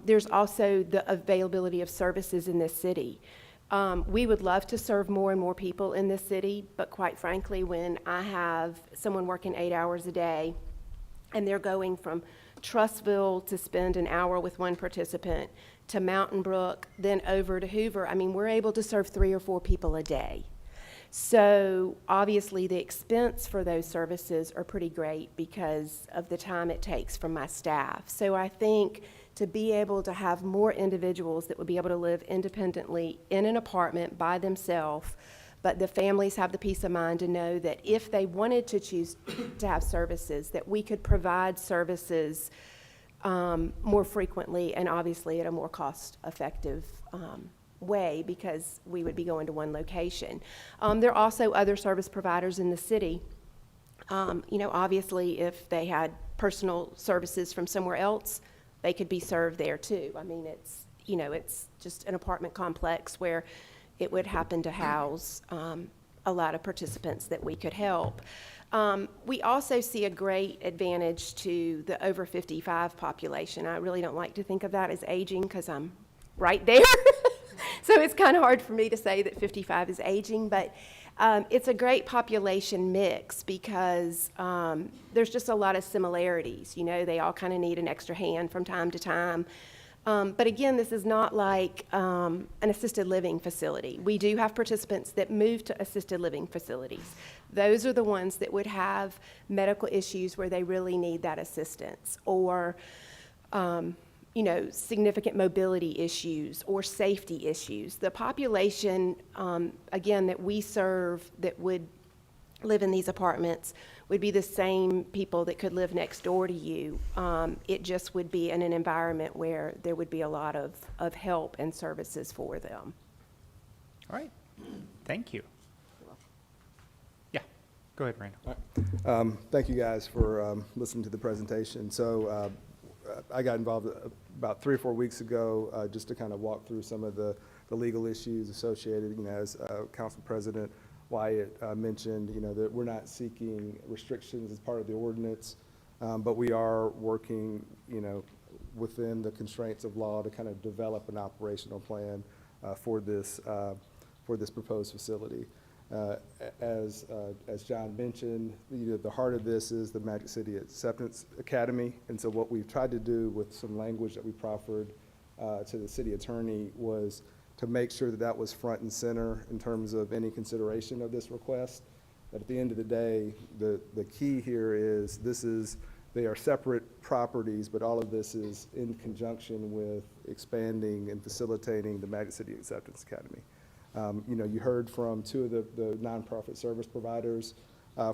There's also the availability of services in this city. We would love to serve more and more people in this city, but quite frankly, when I have someone working 8 hours a day and they're going from Trussville to spend an hour with one participant to Mountain Brook, then over to Hoover, I mean, we're able to serve 3 or 4 people a day. So obviously the expense for those services are pretty great because of the time it takes from my staff. So I think to be able to have more individuals that would be able to live independently in an apartment by themselves, but the families have the peace of mind to know that if they wanted to choose to have services, that we could provide services more frequently and obviously at a more cost-effective way because we would be going to one location. There are also other service providers in the city. You know, obviously if they had personal services from somewhere else, they could be served there too. I mean, it's, you know, it's just an apartment complex where it would happen to house a lot of participants that we could help. We also see a great advantage to the over 55 population. I really don't like to think of that as aging because I'm right there. So it's kind of hard for me to say that 55 is aging, but it's a great population mix because there's just a lot of similarities. You know, they all kind of need an extra hand from time to time. But again, this is not like an assisted living facility. We do have participants that move to assisted living facilities. Those are the ones that would have medical issues where they really need that assistance, or you know, significant mobility issues or safety issues. The population, again, that we serve that would live in these apartments would be the same people that could live next door to you. It just would be in an environment where there would be a lot of help and services for them. All right, thank you. Yeah, go ahead, Randall. All right. Thank you guys for listening to the presentation. So I got involved about 3 or 4 weeks ago just to kind of walk through some of the legal issues associated, you know, as Council President Wyatt mentioned, you know, that we're not seeking restrictions as part of the ordinance, but we are working, you know, within the constraints of law to kind of develop an operational plan for this proposed facility. As John mentioned, you know, the heart of this is the Magic City Acceptance Academy, and so what we've tried to do with some language that we proffered to the city attorney was to make sure that that was front and center in terms of any consideration of this request. But at the end of the day, the key here is they are separate properties, but all of this is in conjunction with expanding and facilitating the Magic City Acceptance Academy. You know, you heard from 2 of the nonprofit service providers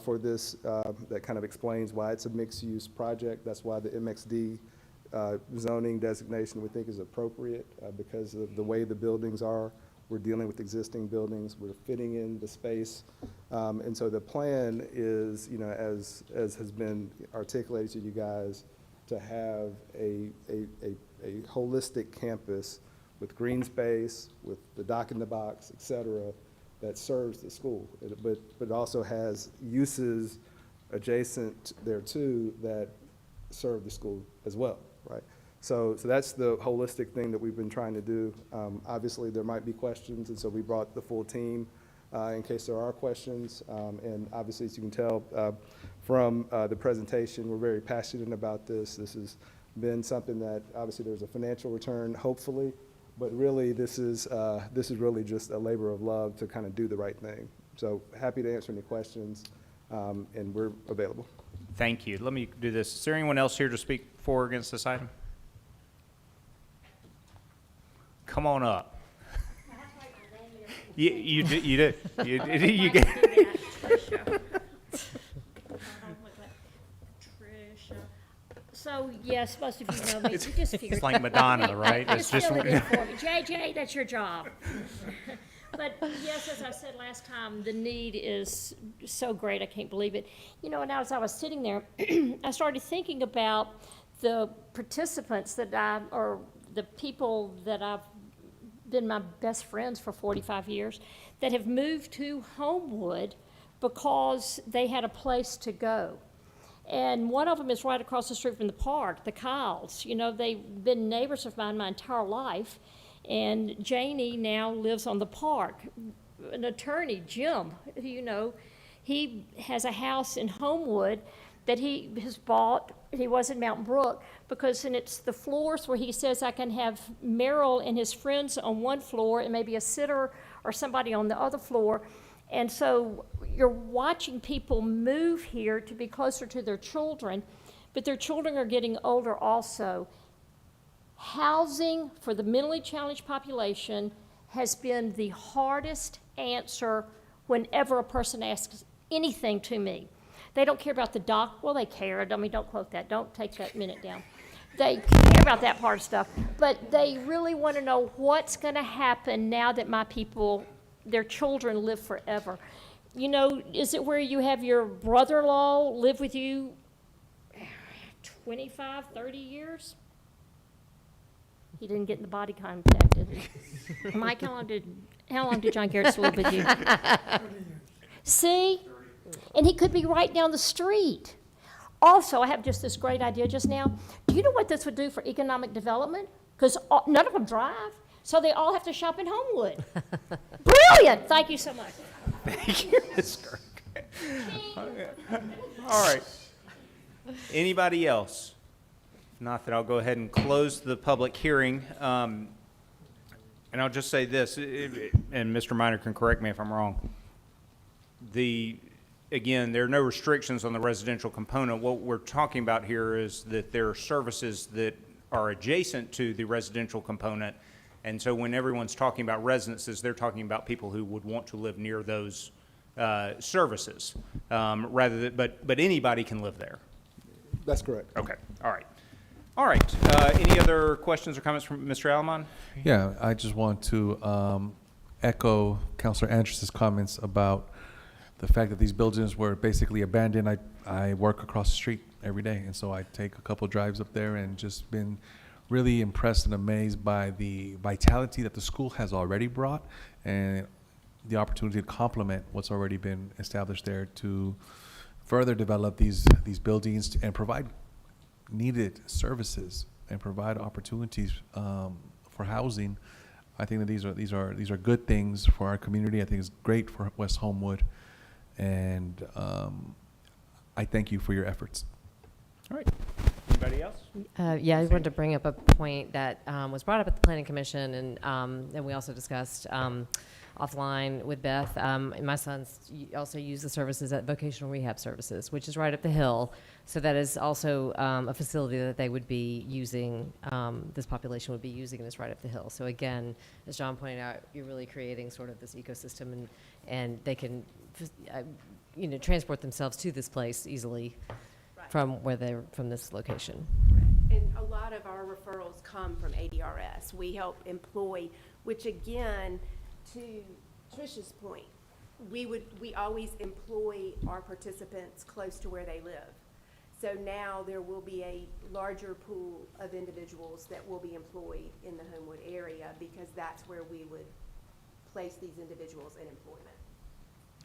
for this that kind of explains why it's a mixed-use project. That's why the MXD zoning designation we think is appropriate because of the way the buildings are. We're dealing with existing buildings. We're fitting in the space. And so the plan is, you know, as has been articulated to you guys, to have a holistic campus with green space, with the dock in the box, et cetera, that serves the school, but also has uses adjacent thereto that serve the school as well, right? So that's the holistic thing that we've been trying to do. Obviously, there might be questions, and so we brought the full team in case there are questions. And obviously, as you can tell from the presentation, we're very passionate about this. This has been something that obviously there's a financial return, hopefully, but really this is really just a labor of love to kind of do the right thing. So happy to answer any questions, and we're available. Thank you. Let me do this. Is there anyone else here to speak for or against this item? Come on up. You did. You get. So, yes, most of you know me. You just figured. It's like Madonna, right? It's Just just. fill it in for me. JJ, that's your job. But yes, as I said last time, the need is so great, I can't believe it. You know, and as I was sitting there, I started thinking about the participants or the people that I've been my best friends for 45 years, that have moved to Homewood because they had a place to go. And one of them is right across the street from the park, the Kyles. You know, they've been neighbors of mine my entire life. And Janie now lives on the park. An attorney, Jim, who you know, he has a house in Homewood that he has bought. He was in Mountain Brook, because and it's the floors where he says I can have Merrill and his friends on one floor and maybe a sitter or somebody on the other floor. And so you're watching people move here to be closer to their children, but their children are getting older also. Housing for the mentally challenged population has been the hardest answer whenever a person asks anything to me. They don't care about the doc. Well, they care. I mean, don't quote that. Don't take that minute down. They care about that part of stuff. But they really want to know what's going to happen now that my people, their children, live forever. You know, is it where you have your brother-in-law live with you 25, 30 years? He didn't get in the body contact, did he? Mike, how long did John Garrett live with you? See? And he could be right down the street. Also, I have just this great idea just now. Do you know what this would do for economic development? Because none of them drive, so they all have to shop in Homewood. Brilliant! Thank you so much. Thank you, Ms. Kirk. All right. Anybody else? If not, then I'll go ahead and close the public hearing. And I'll just say this, and Mr. Minor can correct me if I'm wrong. Again, there are no restrictions on the residential component. What we're talking about here is that there are services that are adjacent to the residential component. And so when everyone's talking about residences, they're talking about people who would want to live near those services, rather than, but anybody can live there. That's correct. Okay, all right. All right, any other questions or comments from Mr. Alamon? Yeah, I just want to echo Councilor Andrus's comments about the fact that these buildings were basically abandoned. I work across the street every day, and so I take a couple drives up there and just been really impressed and amazed by the vitality that the school has already brought and the opportunity to complement what's already been established there to further develop these buildings and provide needed services and provide opportunities for housing. I think that these are good things for our community. I think it's great for West Homewood. And I thank you for your efforts. All right. Anybody else? Yeah, I wanted to bring up a point that was brought up at the Planning Commission, and we also discussed offline with Beth. My sons also use the services at Vocational Rehab Services, which is right up the hill. So that is also a facility that they would be using, this population would be using, and it's right up the hill. So again, as John pointed out, you're really creating sort of this ecosystem, and they can, transport themselves to this place easily from this location. And a lot of our referrals come from ADRS. We help employ, which again, to Trish's point, we always employ our participants close to where they live. So now there will be a larger pool of individuals that will be employed in the Homewood area, because that's where we would place these individuals in employment.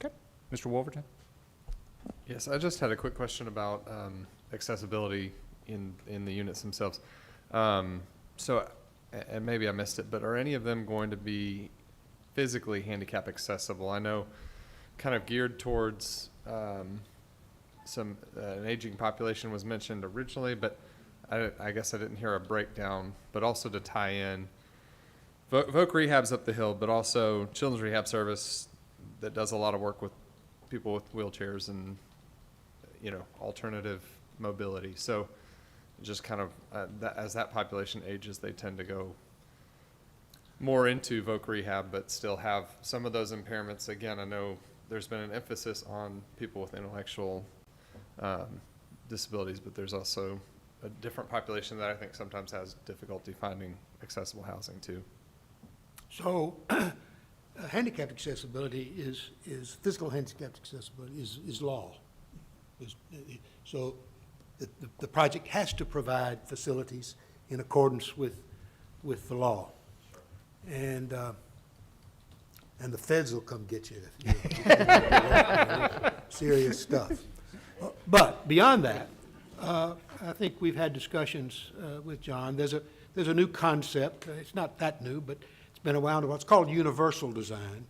Okay. Mr. Wolverton? Yes, I just had a quick question about accessibility in the units themselves. So, and maybe I missed it, but are any of them going to be physically handicap accessible? I know kind of geared towards an aging population was mentioned originally, but I guess I didn't hear a breakdown, but also to tie in Voc Rehab's up the hill, but also Children's Rehab Service that does a lot of work with people with wheelchairs and, alternative mobility. So just kind of, as that population ages, they tend to go more into Voc Rehab, but still have some of those impairments. Again, I know there's been an emphasis on people with intellectual disabilities, but there's also a different population that I think sometimes has difficulty finding accessible housing too. So handicapped accessibility is physical handicapped accessibility is law. So the project has to provide facilities in accordance with the law. and the feds will come get you. If you serious stuff. But beyond that, I think we've had discussions with John. There's a new concept. It's not that new, but it's been around. It's called universal design,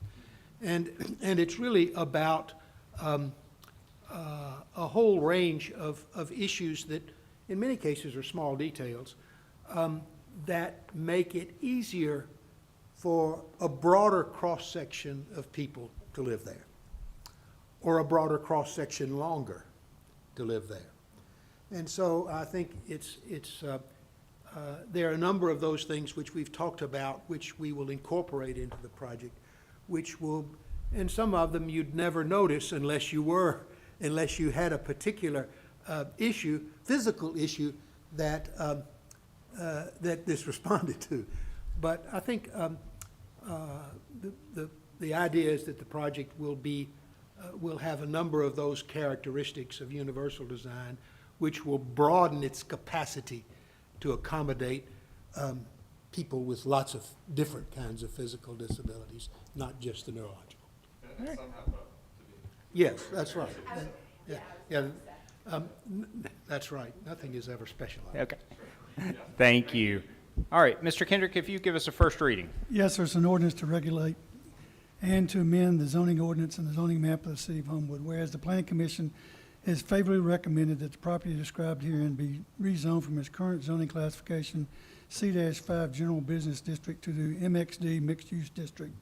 and it's really about a whole range of issues that, in many cases, are small details that make it easier for a broader cross-section of people to live there, or a broader cross-section longer to live there. And so I think there are a number of those things which we've talked about, which we will incorporate into the project, which will, and some of them you'd never notice unless you had a particular issue, physical issue that this responded to. But I think the idea is that the project will have a number of those characteristics of universal design, which will broaden its capacity to accommodate people with lots of different kinds of physical disabilities, not just the neurological. And some have both, to be. Yes, that's right. That's right. Nothing is ever specialized. Okay. Thank you. All right, Mr. Kendrick, if you give us a first reading. Yes, there's an ordinance to regulate and to amend the zoning ordinance and the zoning map of the city of Homewood, whereas the planning commission has favorably recommended that the property described herein be rezoned from its current zoning classification C-5 General Business District to the MXD Mixed Use District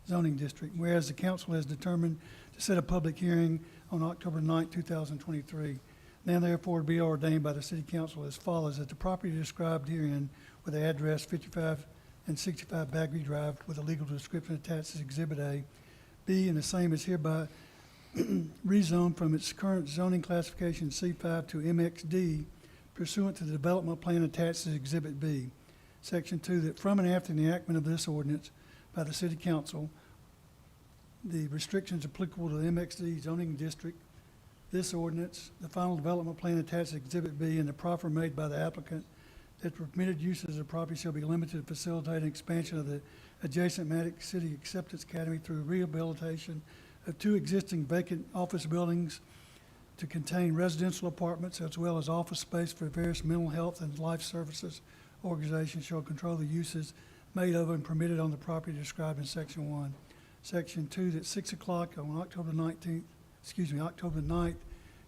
zoning district, whereas the council has determined to set a public hearing on October 9, 2023. Now therefore be ordained by the city council as follows: that the property described herein with the address 55 and 65 Bagby Drive with a legal description attached as Exhibit A, be and the same is hereby rezoned from its current zoning classification C5 to MXD pursuant to the development plan attached as Exhibit B. Section 2, that from and after the enactment of this ordinance by the city council, the restrictions applicable to the MXD zoning district, this ordinance, the final development plan attached to Exhibit B, and the proffer made by the applicant that the permitted uses of the property shall be limited to facilitate an expansion of the adjacent Matic City Acceptance Academy through rehabilitation of 2 existing vacant office buildings to contain residential apartments as well as office space for various mental health and life services organizations shall control the uses made of and permitted on the property described in Section 1. Section 2, that 6 o'clock on October 9th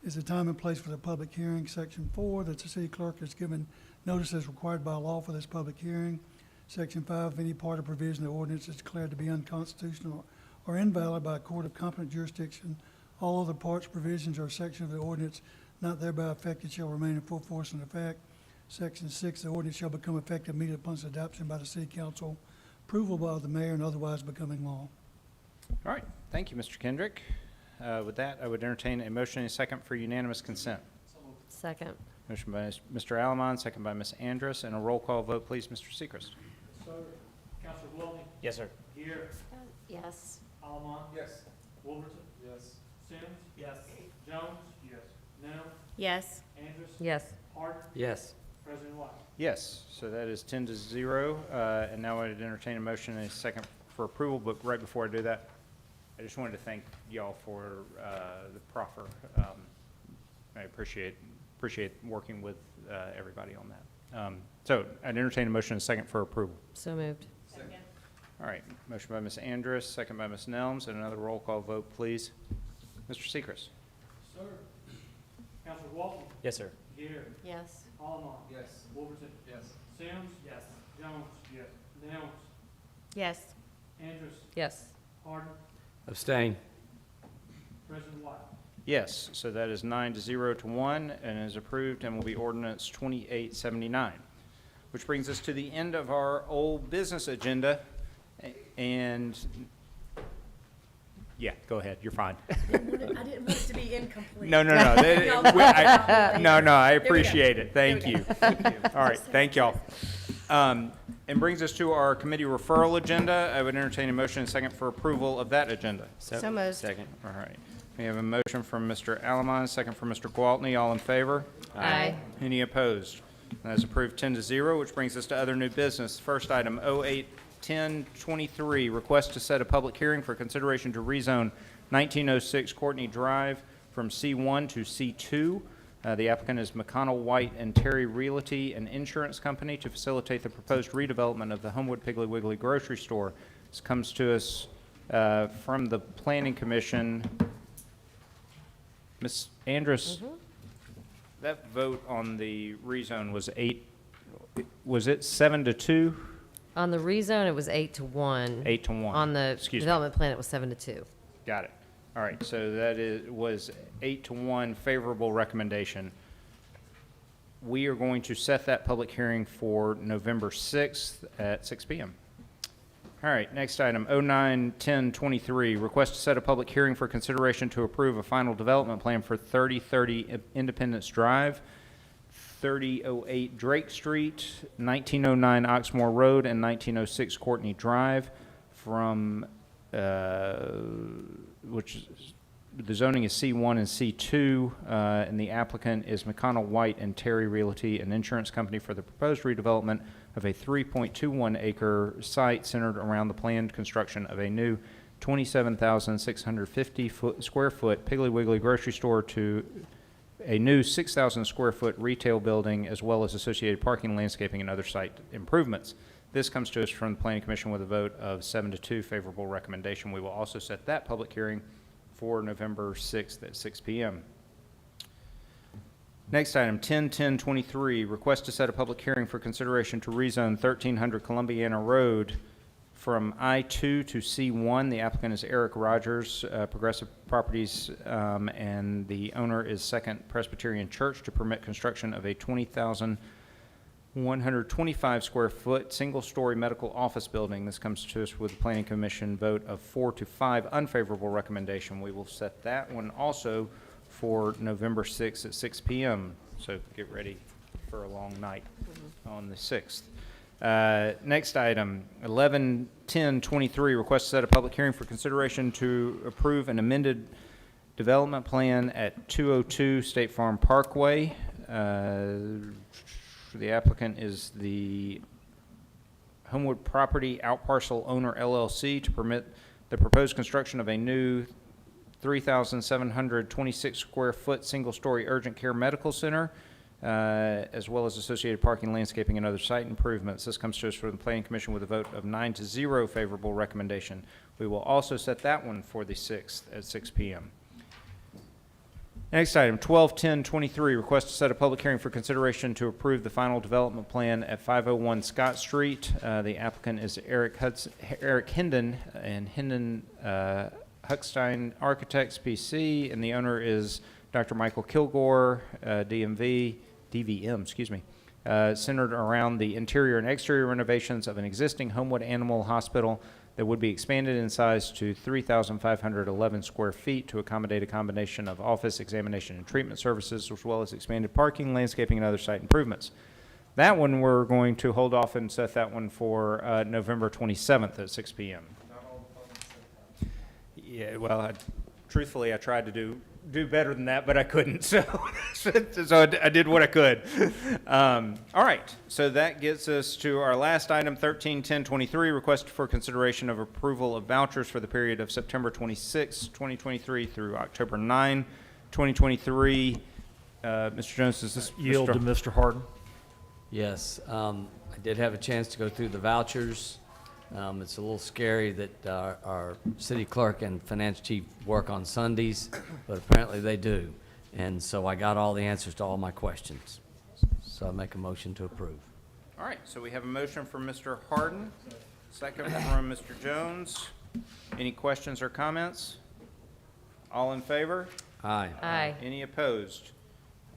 is the time and place for the public hearing. Section 4, that the city clerk has given notice as required by law for this public hearing. Section 5, if any part or provision of the ordinance is declared to be unconstitutional or invalid by a court of competent jurisdiction, all other parts, provisions, or sections of the ordinance not thereby affected shall remain in full force and effect. Section 6, the ordinance shall become effective immediately upon its adoption by the city council, approval by the mayor, and otherwise becoming law. All right, thank you, Mr. Kendrick. With that, I would entertain a motion and a second for unanimous consent. Second. Motion by Mr. Alamon, second by Ms. Andrus, and a roll call vote, please, Mr. Sechrist. Sir, Counselor Gwaltney? Yes, sir. Gear? Yes. Allamon? Yes. Wolverton? Yes. Sims? Yes. Jones? Yes. Now? Yes. Andrus? Yes. Hart? Yes. President White? Yes, so that is 10-0, and now I would entertain a motion and a second for approval, but right before I do that, I just wanted to thank y'all for the proffer. I appreciate working with everybody on that. So I'd entertain a motion and a second for approval. So moved. Second. All right, motion by Ms. Andrus, second by Ms. Nelms, and another roll call vote, please. Mr. Sechrist. Sir, Counselor Gwaltney? Yes, sir. Gear? Yes. Allamon? Yes. Wolverton? Yes. Sims? Yes. Jones? Yes. Now? Yes. Andrus? Yes. Harden? Abstain. President White? Yes, so that is 9-0 to 1 and is approved and will be ordinance 2879, which brings us to the end of our old business agenda. And yeah, go ahead. You're fine. I didn't want it to be incomplete. No. I appreciate it. Thank you. All right. Thank y'all. And brings us to our committee referral agenda. I would entertain a motion and second for approval of that agenda. So moved. Second. All right. We have a motion from Mr. Alamon, second from Mr. Gwaltney. All in favor? Aye. Any opposed? That is approved 10-0, which brings us to other new business. First item, 1023, request to set a public hearing for consideration to rezone 1906 Courtney Drive from C1 to C2. The applicant is McConnell White and Terry Realty, an insurance company, to facilitate the proposed redevelopment of the Homewood Piggly Wiggly grocery store. This comes to us from the Planning Commission. Ms. Andrus, that vote on the rezone was was it 7-2? On the rezone, it was 8-1. 8-1. On the Excuse me. development plan, it was 7-2. Got it. All right, so that was 8-1 favorable recommendation. We are going to set that public hearing for November 6th at 6 p.m. All right, next item, 09-10-23, request to set a public hearing for consideration to approve a final development plan for 3030 Independence Drive, 3008 Drake Street, 1909 Oxmoor Road, and 1906 Courtney Drive from, which is, the zoning is C1 and C2, and the applicant is McConnell White and Terry Realty, an insurance company, for the proposed redevelopment of a 3.21 acre site centered around the planned construction of a new 27,650 square foot Piggly Wiggly grocery store to a new 6,000 square foot retail building, as well as associated parking, landscaping, and other site improvements. This comes to us from the Planning Commission with a vote of 7-2 favorable recommendation. We will also set that public hearing for November 6th at 6 p.m. Next item, 10-10-23, request to set a public hearing for consideration to rezone 1300 Columbiana Road from I-2 to C1. The applicant is Eric Rogers, Progressive Properties, and the owner is Second Presbyterian Church, to permit construction of a 20,125 square foot single-story medical office building. This comes to us with a Planning Commission vote of 4-5 unfavorable recommendation. We will set that one also for November 6th at 6 p.m. So get ready for a long night on the 6th. Next item, 11-10-23, request to set a public hearing for consideration to approve an amended development plan at 202 State Farm Parkway. The applicant is the Homewood Property Outparcel Owner LLC, to permit the proposed construction of a new 3,726 square foot single-story urgent care medical center, as well as associated parking, landscaping, and other site improvements. This comes to us from the Planning Commission with a vote of 9-0 favorable recommendation. We will also set that one for the 6th at 6 p.m. Next item, 12-10-23, request to set a public hearing for consideration to approve the final development plan at 501 Scott Street. The applicant is Eric Hendon and Hendon Huckstein Architects PC, and the owner is Dr. Michael Kilgore, DVM, centered around the interior and exterior renovations of an existing Homewood Animal Hospital that would be expanded in size to 3,511 square feet to accommodate a combination of office, examination, and treatment services, as well as expanded parking, landscaping, and other site improvements. That one, we're going to hold off and set that one for November 27th at 6 p.m. Yeah, well, truthfully, I tried to do better than that, but I couldn't. So I did what I could. All right. So that gets us to our last item, 13-10-23, request for consideration of approval of vouchers for the period of September 26, 2023 through October 9, 2023. Mr. Jones, does this Yield to Mr. Harden. Yes, I did have a chance to go through the vouchers. It's a little scary that our city clerk and finance chief work on Sundays, but apparently they do. And so I got all the answers to all my questions. So I make a motion to approve. All right, so we have a motion from Mr. Harden, second from Mr. Jones. Any questions or comments? All in favor? Aye. Aye. Any opposed?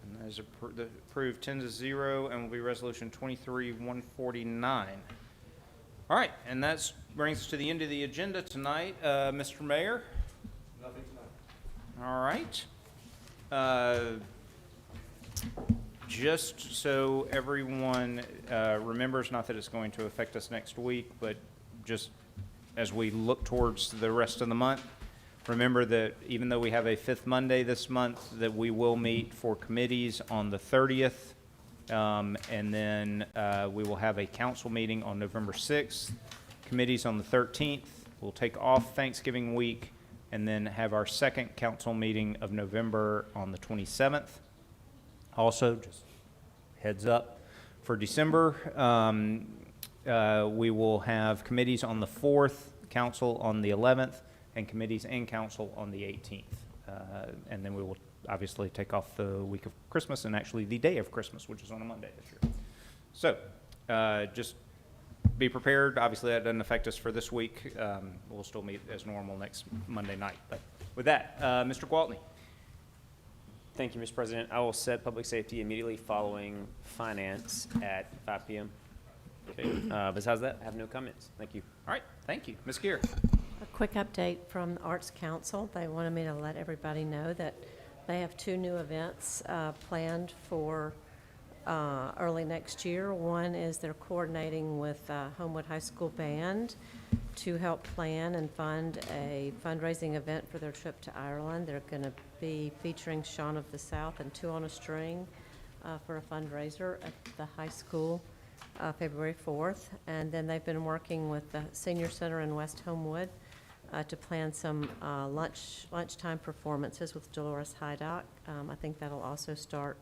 And that is approved 10-0, and will be resolution 23-149. All right, and that brings us to the end of the agenda tonight. Mr. Mayor? Nothing tonight. All right. Just so everyone remembers, not that it's going to affect us next week, but just as we look towards the rest of the month, remember that even though we have a fifth Monday this month, that we will meet for committees on the 30th. And then we will have a council meeting on November 6th, committees on the 13th. We'll take off Thanksgiving week and then have our second council meeting of November on the 27th. Also, just heads up, for December, we will have committees on the 4th, council on the 11th, and committees and council on the 18th. And then we will obviously take off the week of Christmas and actually the day of Christmas, which is on a Monday this year. So just be prepared. Obviously, that doesn't affect us for this week. We'll still meet as normal next Monday night. But with that, Mr. Gwaltney. Thank you, Mr. President. I will set public safety immediately following finance at 5 p.m. Okay. Besides that, I have no comments. Thank you. All right. Thank you. Ms. Gear. A quick update from the Arts Council. They wanted me to let everybody know that they have 2 new events planned for early next year. One is they're coordinating with Homewood High School Band to help plan and fund a fundraising event for their trip to Ireland. They're going to be featuring Shaun of the South and 2 on a String for a fundraiser at the high school February 4th. And then they've been working with the Senior Center in West Homewood to plan some lunchtime performances with Dolores Hydock. I think that'll also start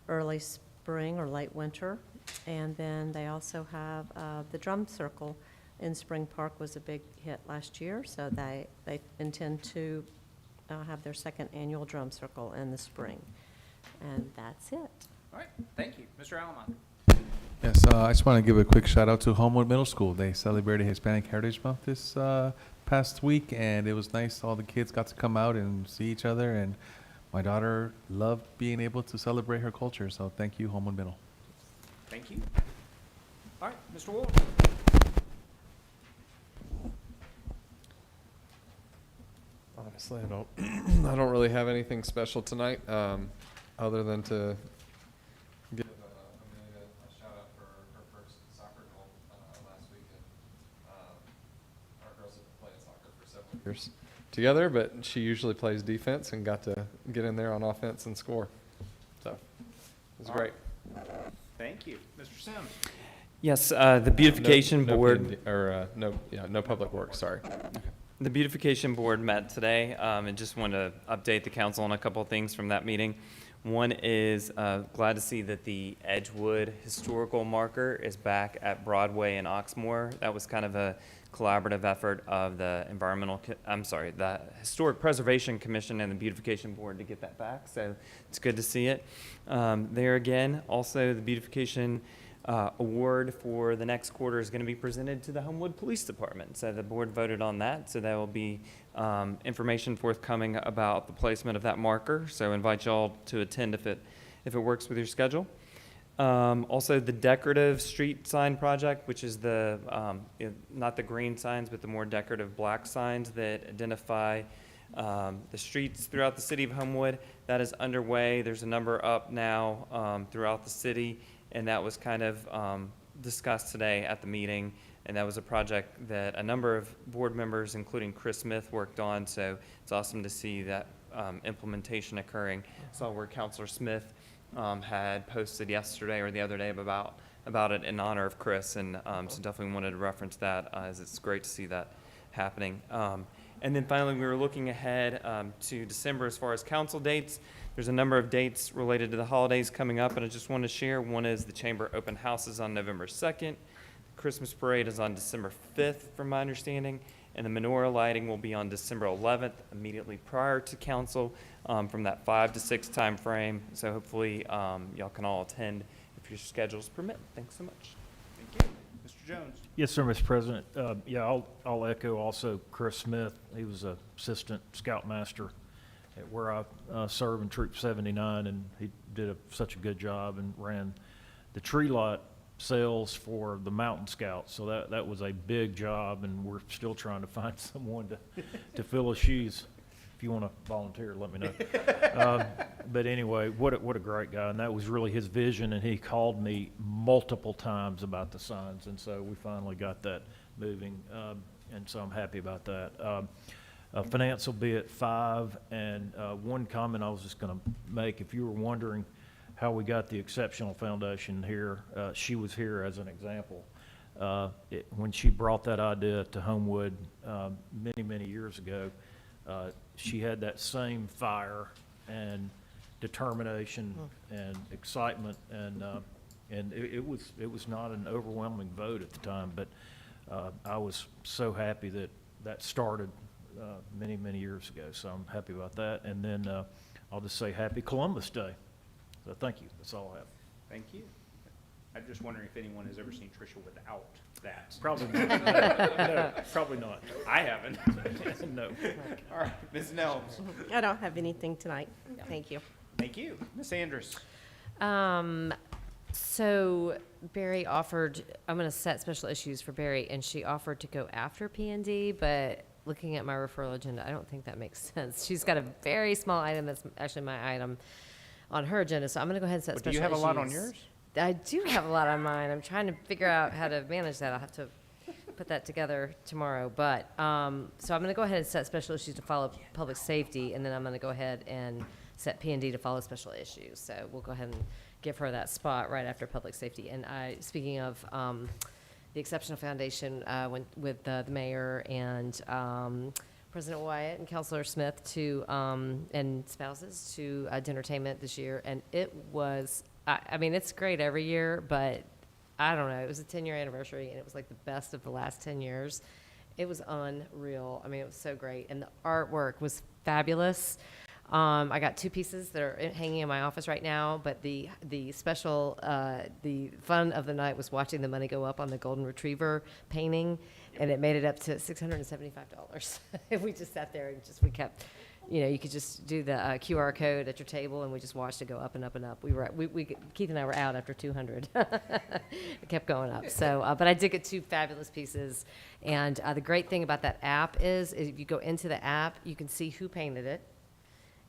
early spring or late winter. And then they also have the Drum Circle in Spring Park was a big hit last year, so they intend to have their second annual Drum Circle in the spring. And that's it. All right. Thank you. Mr. Alamont. Yes, I just want to give a quick shout out to Homewood Middle School. They celebrated Hispanic Heritage Month this past week, and it was nice. All the kids got to come out and see each other, and my daughter loved being able to celebrate her culture. So thank you, Homewood Middle. Thank you. All right, Mr. Ward. Honestly, I don't really have anything special tonight, other than to give Amelia a shout out for her first soccer goal last weekend. Our girls have played soccer for several years together, but she usually plays defense and got to get in there on offense and score. So it was great. Thank you. Mr. Sims. Yes, the beautification board. No public works, sorry. The beautification board met today, and just wanted to update the council on a couple of things from that meeting. One is glad to see that the Edgewood historical marker is back at Broadway and Oxmoor. That was kind of a collaborative effort of the the Historic Preservation Commission and the Beautification Board to get that back. So it's good to see it there again. Also, the beautification award for the next quarter is going to be presented to the Homewood Police Department. So the board voted on that. So there will be information forthcoming about the placement of that marker. So invite y'all to attend if it works with your schedule. Also, the decorative street sign project, which is the not the green signs, but the more decorative black signs that identify the streets throughout the city of Homewood. That is underway. There's a number up now throughout the city. And that was kind of discussed today at the meeting. And that was a project that a number of board members, including Chris Smith, worked on. So it's awesome to see that implementation occurring. Saw where Councilor Smith had posted yesterday or the other day about it in honor of Chris. And so definitely wanted to reference that as it's great to see that happening. And then finally, we were looking ahead to December as far as council dates. There's a number of dates related to the holidays coming up, and I just want to share. One is the Chamber Open House is on November 2nd. The Christmas Parade is on December 5th, from my understanding, and the menorah lighting will be on December 11th, immediately prior to council, from that 5 to 6 time frame. So hopefully y'all can all attend if your schedules permit. Thanks so much. Thank you. Mr. Jones. Yes, sir, Mr. President. I'll echo also Chris Smith. He was an assistant scoutmaster at where I served in Troop 79, and he did such a good job and ran the tree lot sales for the Mountain Scouts. So that was a big job, and we're still trying to find someone to fill his shoes. If you want to volunteer, let me know. But anyway, what a great guy, and that was really his vision, and he called me multiple times about the signs, and so we finally got that moving, and so I'm happy about that. Finance will be at 5, and one comment I was just going to make, if you were wondering how we got the Exceptional Foundation here, she was here as an example. When she brought that idea to Homewood many, many years ago, she had that same fire and determination and excitement, and it was not an overwhelming vote at the time, but I was so happy that that started many, many years ago, so I'm happy about that. And then I'll just say Happy Columbus Day. So thank you. That's all I have. Thank you. I'm just wondering if anyone has ever seen Tricia without that. Probably not. No, probably not. I haven't. No. All right, Ms. Nelms. I don't have anything tonight. Thank you. Thank you. Ms. Andrus. So Barry offered, I'm going to set special issues for Barry, and she offered to go after P&D, but looking at my referral agenda, I don't think that makes sense. She's got a very small item that's actually my item on her agenda, so I'm going to go ahead and set But special do issues. you have a lot on yours? I do have a lot on mine. I'm trying to figure out how to manage that. I'll have to put that together tomorrow. But, so I'm going to go ahead and set special issues to follow public safety, and then I'm going to go ahead and set P&D to follow special issues. So we'll go ahead and give her that spot right after public safety. And speaking of the Exceptional Foundation, with the mayor and President Wyatt and Councilor Smith and spouses to entertainment this year, and it was, I mean, it's great every year, but I don't know, it was a 10-year anniversary, and it was like the best of the last 10 years. It was unreal. I mean, it was so great, and the artwork was fabulous. I got 2 pieces that are hanging in my office right now, but the special, the fun of the night was watching the money go up on the golden retriever painting, and it made it up to $675. We just sat there and we kept, you could just do the QR code at your table, and we just watched it go up and up and up. Keith and I were out after 200. It kept going up. So, but I did get 2 fabulous pieces, and the great thing about that app is if you go into the app, you can see who painted it.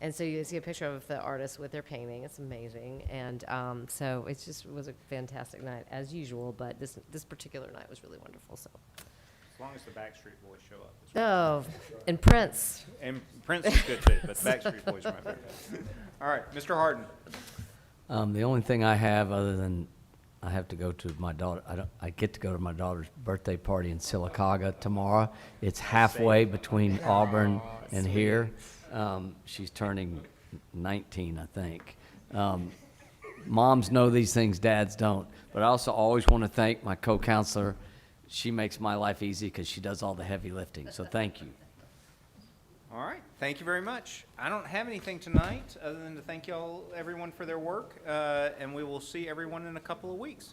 And so you see a picture of the artist with their painting. It's amazing. And so it just was a fantastic night, as usual. But this particular night was really wonderful. So, As long as the Backstreet Boys show up. Oh, and Prince. And Prince is good too, but the Backstreet Boys are my favorite. All right, Mr. Harden. The only thing I have, other than I have to go to my daughter, I get to go to my daughter's birthday party in Sylacauga tomorrow. It's halfway between Auburn and here. She's turning 19, I think. Moms know these things, dads don't. But I also always want to thank my co-counselor. She makes my life easy because she does all the heavy lifting. So thank you. All right, thank you very much. I don't have anything tonight other than to thank y'all, everyone, for their work, and we will see everyone in a couple of weeks.